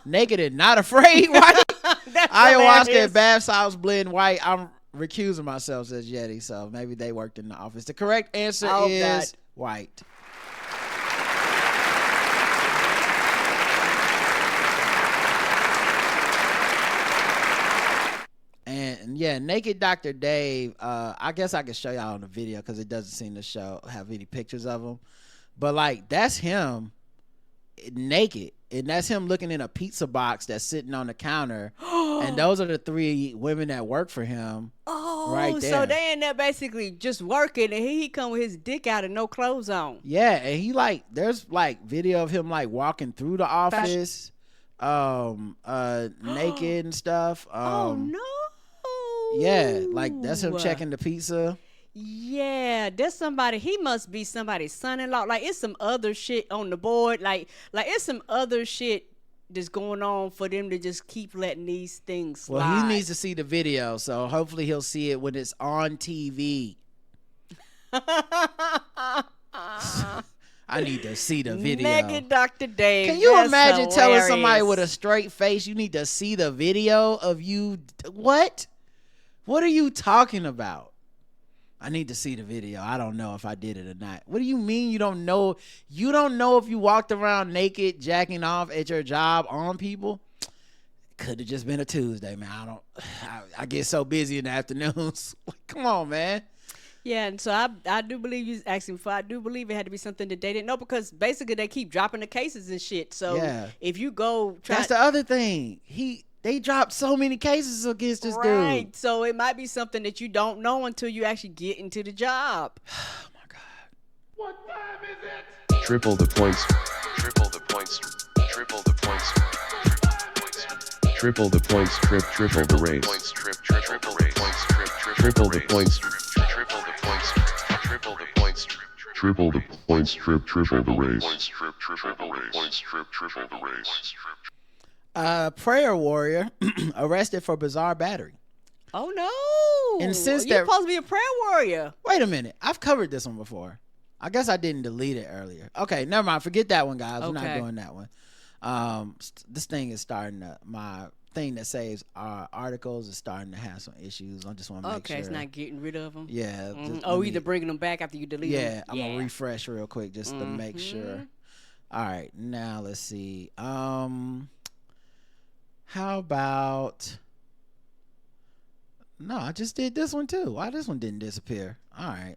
Speaker 1: Naked and not afraid. White. Ayahuasca and bath salts blend. White. I'm recusing myself, says Yeti. So maybe they worked in the office. The correct answer is
Speaker 2: God.
Speaker 1: white. And yeah, naked Dr. Dave, I guess I could show y'all on the video because it doesn't seem to have any pictures of him. But like, that's him naked. And that's him looking in a pizza box that's sitting on the counter. And those are the 3 women that work for him.
Speaker 2: Oh,
Speaker 1: right there.
Speaker 2: So they in there basically just working, and he come with his dick out and no clothes on.
Speaker 1: Yeah, and he like, there's like video of him like walking through the office, naked and stuff.
Speaker 2: Oh no.
Speaker 1: Yeah, like that's him checking the pizza.
Speaker 2: Yeah, there's somebody. He must be somebody's son-in-law. Like, it's some other shit on the board. Like it's some other shit that's going on for them to just keep letting these things slide.
Speaker 1: Well, he needs to see the video, so hopefully he'll see it when it's on TV. I need to see the video.
Speaker 2: Naked Dr. Dave.
Speaker 1: Can you
Speaker 2: That's
Speaker 1: imagine telling
Speaker 2: hilarious.
Speaker 1: somebody with a straight face you need to see the video of you? What? What are you talking about? I need to see the video. I don't know if I did it or not. What do you mean you don't know? You don't know if you walked around naked, jacking off at your job on people? Could have just been a Tuesday, man. I get so busy in the afternoons. Come on, man.
Speaker 2: Yeah, and so I do believe you asking for. I do believe it had to be something that they didn't know, because basically they keep dropping the cases and shit. So if you go,
Speaker 1: that's the other thing. They dropped so many cases against this dude.
Speaker 2: Right. So it might be something that you don't know until you actually get into the job.
Speaker 1: Oh my God.
Speaker 7: What time is it? Triple the points. Triple the points. Triple the points. Triple the points. Triple the race. Triple the points. Triple the points. Triple the points. Triple the points. Triple the points. Triple the race. Triple the race.
Speaker 1: Prayer warrior arrested for bizarre battery.
Speaker 2: Oh no!
Speaker 1: And since
Speaker 2: you're supposed to be a prayer warrior.
Speaker 1: Wait a minute, I've covered this one before. I guess I didn't delete it earlier. Okay, never mind. Forget that one, guys. We're not doing that one. This thing is starting to, my thing that saves articles is starting to have some issues. I just want to make sure.
Speaker 2: Okay, it's not getting rid of them.
Speaker 1: Yeah.
Speaker 2: Either bringing them back after you delete them.
Speaker 1: Yeah, I'm gonna refresh real quick just to make sure. All right, now let's see. How about? No, I just did this one too. Why this one didn't disappear? All right.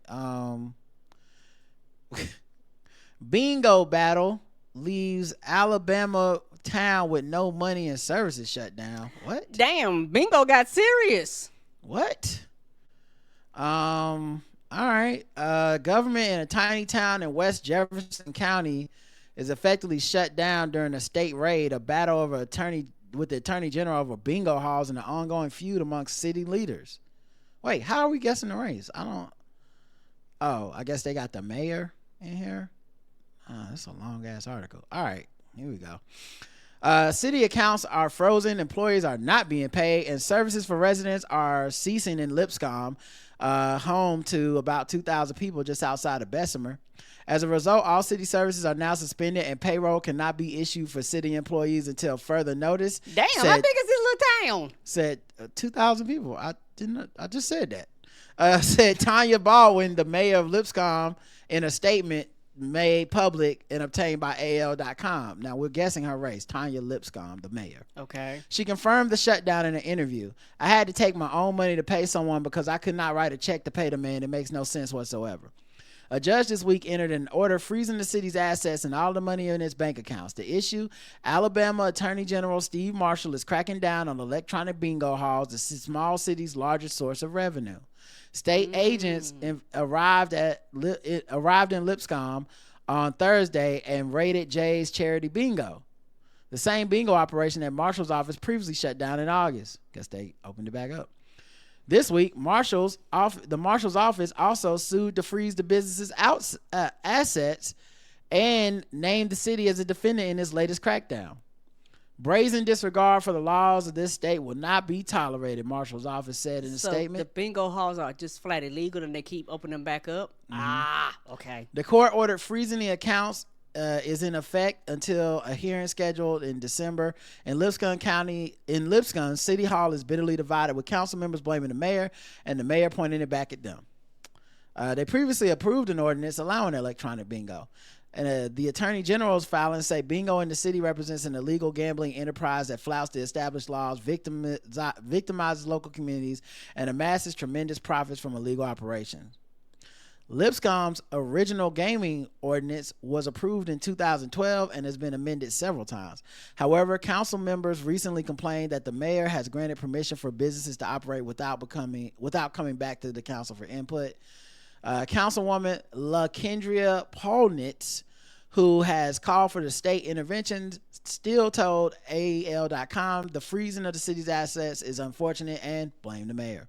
Speaker 1: Bingo battle leaves Alabama town with no money and services shut down. What?
Speaker 2: Damn, bingo got serious.
Speaker 1: What? All right. Government in a tiny town in West Jefferson County is effectively shut down during a state raid, a battle over with the attorney general over bingo halls, and an ongoing feud amongst city leaders. Wait, how are we guessing the race? I guess they got the mayor in here. That's a long ass article. All right, here we go. City accounts are frozen, employees are not being paid, and services for residents are ceasing in Lipscomb, home to about 2,000 people just outside of Bessemer. As a result, all city services are now suspended, and payroll cannot be issued for city employees until further notice.
Speaker 2: Damn, how big is this little town?
Speaker 1: Said 2,000 people. I just said that. Said Tanya Baldwin, the mayor of Lipscomb, in a statement made public and obtained by AL.com. Now, we're guessing her race. Tanya Lipscomb, the mayor.
Speaker 2: Okay.
Speaker 1: She confirmed the shutdown in an interview. I had to take my own money to pay someone because I could not write a check to pay the man. It makes no sense whatsoever. A judge this week entered an order freezing the city's assets and all the money in its bank accounts. The issue, Alabama Attorney General Steve Marshall is cracking down on electronic bingo halls, the small city's largest source of revenue. State agents arrived in Lipscomb on Thursday and raided Jay's Charity Bingo, the same bingo operation that Marshall's office previously shut down in August. Guess they opened it back up. This week, the Marshall's office also sued to freeze the business's assets and named the city as a defendant in its latest crackdown. Brazen disregard for the laws of this state will not be tolerated, Marshall's office said in a statement.
Speaker 2: The bingo halls are just flat illegal and they keep opening them back up? Okay.
Speaker 1: The court ordered freezing the accounts is in effect until a hearing scheduled in December. In Lipscomb, City Hall is bitterly divided, with council members blaming the mayor and the mayor pointing it back at them. They previously approved an ordinance allowing electronic bingo. And the attorney general's filings say bingo in the city represents an illegal gambling enterprise that flouts the established laws, victimizes local communities, and amasses tremendous profits from illegal operations. Lipscomb's original gaming ordinance was approved in 2012 and has been amended several times. However, council members recently complained that the mayor has granted permission for businesses to operate without coming back to the council for input. Councilwoman LaKendria Polnitz, who has called for the state intervention, still told AL.com the freezing of the city's assets is unfortunate and blamed the mayor.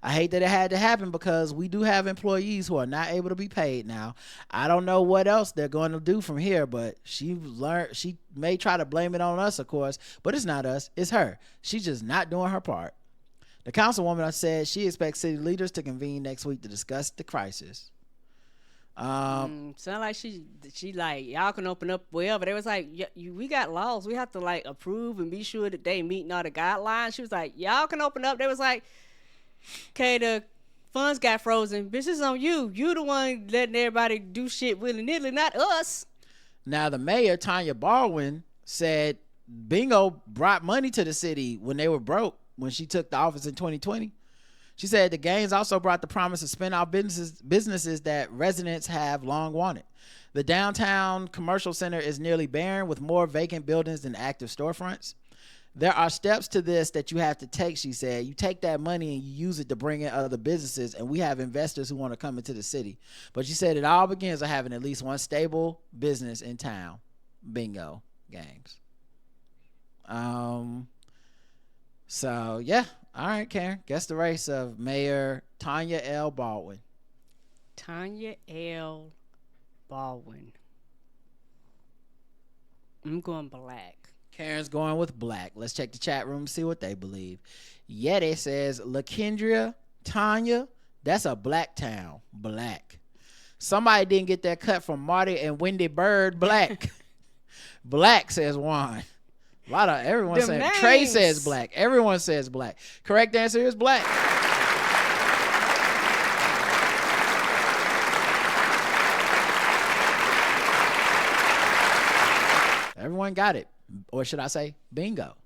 Speaker 1: I hate that it had to happen because we do have employees who are not able to be paid now. I don't know what else they're going to do from here, but she may try to blame it on us, of course, but it's not us, it's her. She's just not doing her part. The councilwoman said she expects city leaders to convene next week to discuss the crisis.
Speaker 2: Sound like she like, y'all can open up wherever. They was like, we got laws, we have to like approve and be sure that they meeting all the guidelines. She was like, y'all can open up. They was like, okay, the funds got frozen. Bitch, it's on you. You the one letting everybody do shit willy-nilly, not us.
Speaker 1: Now, the mayor, Tanya Baldwin, said bingo brought money to the city when they were broke when she took the office in 2020. She said the gains also brought the promise of spin-off businesses that residents have long wanted. The downtown commercial center is nearly barren with more vacant buildings than active storefronts. There are steps to this that you have to take, she said. You take that money and you use it to bring in other businesses, and we have investors who want to come into the city. But she said it all begins with having at least one stable business in town. Bingo games. So, yeah. All right, Karen. Guess the race of Mayor Tanya L. Baldwin.
Speaker 2: Tanya L. Baldwin. I'm going black.
Speaker 1: Karen's going with black. Let's check the chat room to see what they believe. Yeti says, LaKendria, Tanya, that's a black town. Black. Somebody didn't get that cut from Marty and Wendy Bird. Black. Black, says Juan. A lot of everyone
Speaker 2: Them
Speaker 1: saying.
Speaker 2: names.
Speaker 1: Trey says black. Everyone says black. Correct answer is black. Everyone got it. Or should I say bingo?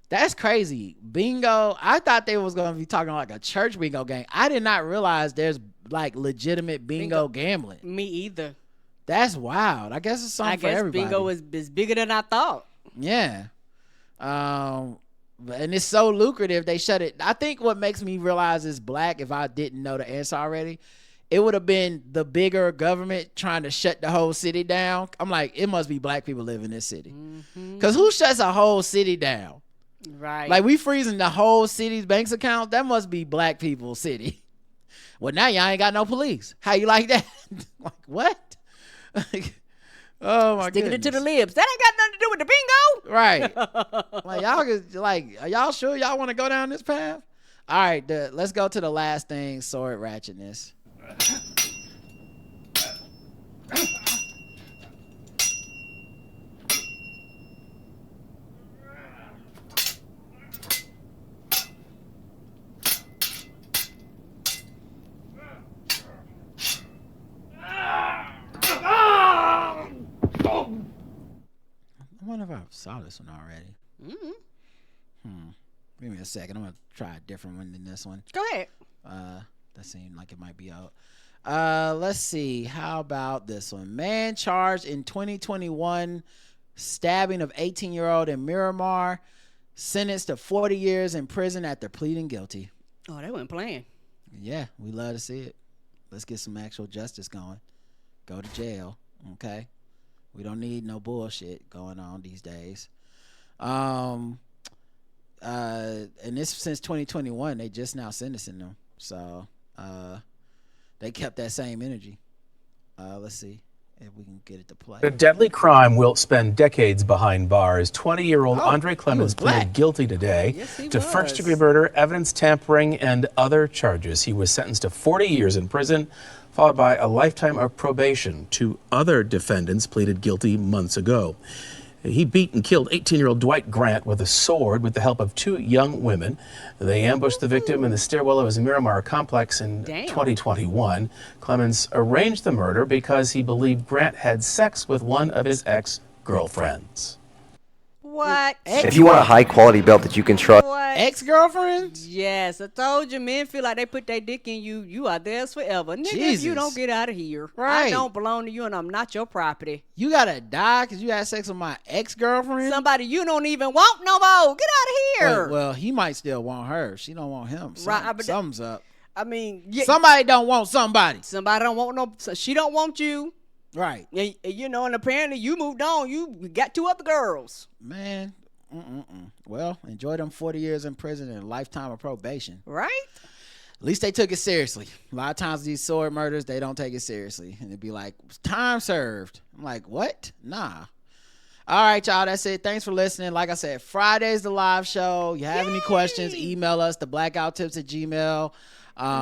Speaker 1: That's crazy. Bingo. I thought they was going to be talking like a church bingo game. I did not realize there's like legitimate bingo gambling.
Speaker 2: Me either.
Speaker 1: That's wild. I guess it's something for everybody.
Speaker 2: Bingo is bigger than I thought.
Speaker 1: Yeah. And it's so lucrative they shut it. I think what makes me realize it's black, if I didn't know the answer already, it would have been the bigger government trying to shut the whole city down. I'm like, it must be black people live in this city. Because who shuts a whole city down?
Speaker 2: Right.
Speaker 1: Like, we freezing the whole city's banks account? That must be black people's city. Well, now y'all ain't got no police. How you like that? Like, what? Oh my god!
Speaker 2: Sticking it to the libs. That ain't got nothing to do with the bingo.
Speaker 1: Right. Like, are y'all sure y'all want to go down this path? All right, let's go to the last thing, sword ratchetness. I wonder if I saw this one already. Give me a second. I'm gonna try a different one than this one.
Speaker 2: Go ahead.
Speaker 1: That seemed like it might be out. Let's see. How about this one? Man charged in 2021 stabbing of 18-year-old in Miramar, sentenced to 40 years in prison after pleading guilty.
Speaker 2: Oh, they weren't playing.
Speaker 1: Yeah, we love to see it. Let's get some actual justice going. Go to jail, okay? We don't need no bullshit going on these days. And this since 2021, they just now sentencing them. So they kept that same energy. Let's see if we can get it to play.
Speaker 8: A deadly crime will spend decades behind bars. 20-year-old Andre Clemens
Speaker 1: black.
Speaker 8: pleaded guilty today
Speaker 2: Yes, he
Speaker 8: to
Speaker 2: was.
Speaker 8: first-degree murder, evidence tampering, and other charges. He was sentenced to 40 years in prison, followed by a lifetime of probation. Two other defendants pleaded guilty months ago. He beat and killed 18-year-old Dwight Grant with a sword with the help of two young women. They ambushed the victim in the stairwell of his Miramar complex in 2021. Clemens arranged the murder because he believed Grant had sex with one of his ex-girlfriends.
Speaker 2: What?
Speaker 9: If you want a high quality belt that you can trust.
Speaker 2: What?
Speaker 1: Ex-girlfriends?
Speaker 2: Yes, I told you, men feel like they put their dick in you. You are theirs forever. Nigga, if
Speaker 1: Jesus.
Speaker 2: you don't get out of here,
Speaker 1: Right.
Speaker 2: I don't belong to you and I'm not your property.
Speaker 1: You gotta die because you had sex with my ex-girlfriend?
Speaker 2: Somebody you don't even want no more. Get out of here.
Speaker 1: Well, he might still want her. She don't want him.
Speaker 2: Right, but
Speaker 1: Something's up.
Speaker 2: I mean, yeah,
Speaker 1: Somebody don't want somebody.
Speaker 2: somebody don't want no. She don't want you.
Speaker 1: Right.
Speaker 2: And, you know, and apparently you moved on. You got two other girls.
Speaker 1: Man. Well, enjoy them 40 years in prison and a lifetime of probation.
Speaker 2: Right?
Speaker 1: At least they took it seriously. A lot of times these sword murders, they don't take it seriously. And it'd be like, time served. I'm like, what? Nah. All right, y'all. That's it. Thanks for listening. Like I said, Friday's the live show. You have any questions, email us, theblackouttips@gmail.com.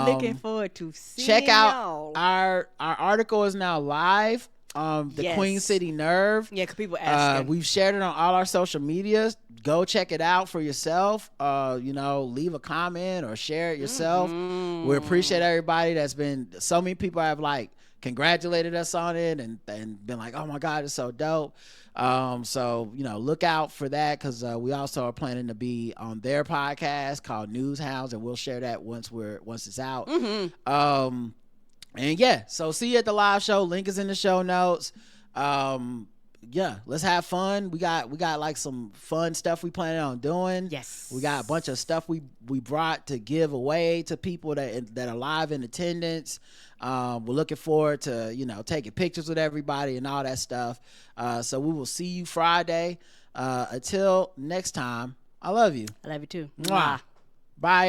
Speaker 2: Looking forward to seeing
Speaker 1: Check out
Speaker 2: y'all.
Speaker 1: our article is now live the Queen City Nerve.
Speaker 2: Yeah, because people asking.
Speaker 1: We've shared it on all our social medias. Go check it out for yourself. Leave a comment or share it yourself. We appreciate everybody that's been. So many people have congratulated us on it and been like, oh my God, it's so dope. Look out for that, because we also are planning to be on their podcast called News Hounds, and we'll share that once it's out. So see you at the live show. Link is in the show notes. Let's have fun. We got some fun stuff we planning on doing.
Speaker 2: Yes,
Speaker 1: we got a bunch of stuff we brought to give away to people that are live in attendance. We're looking forward to taking pictures with everybody and all that stuff. So we will see you Friday. Until next time, I love you.
Speaker 2: I love you too.
Speaker 1: Mwah. Bye.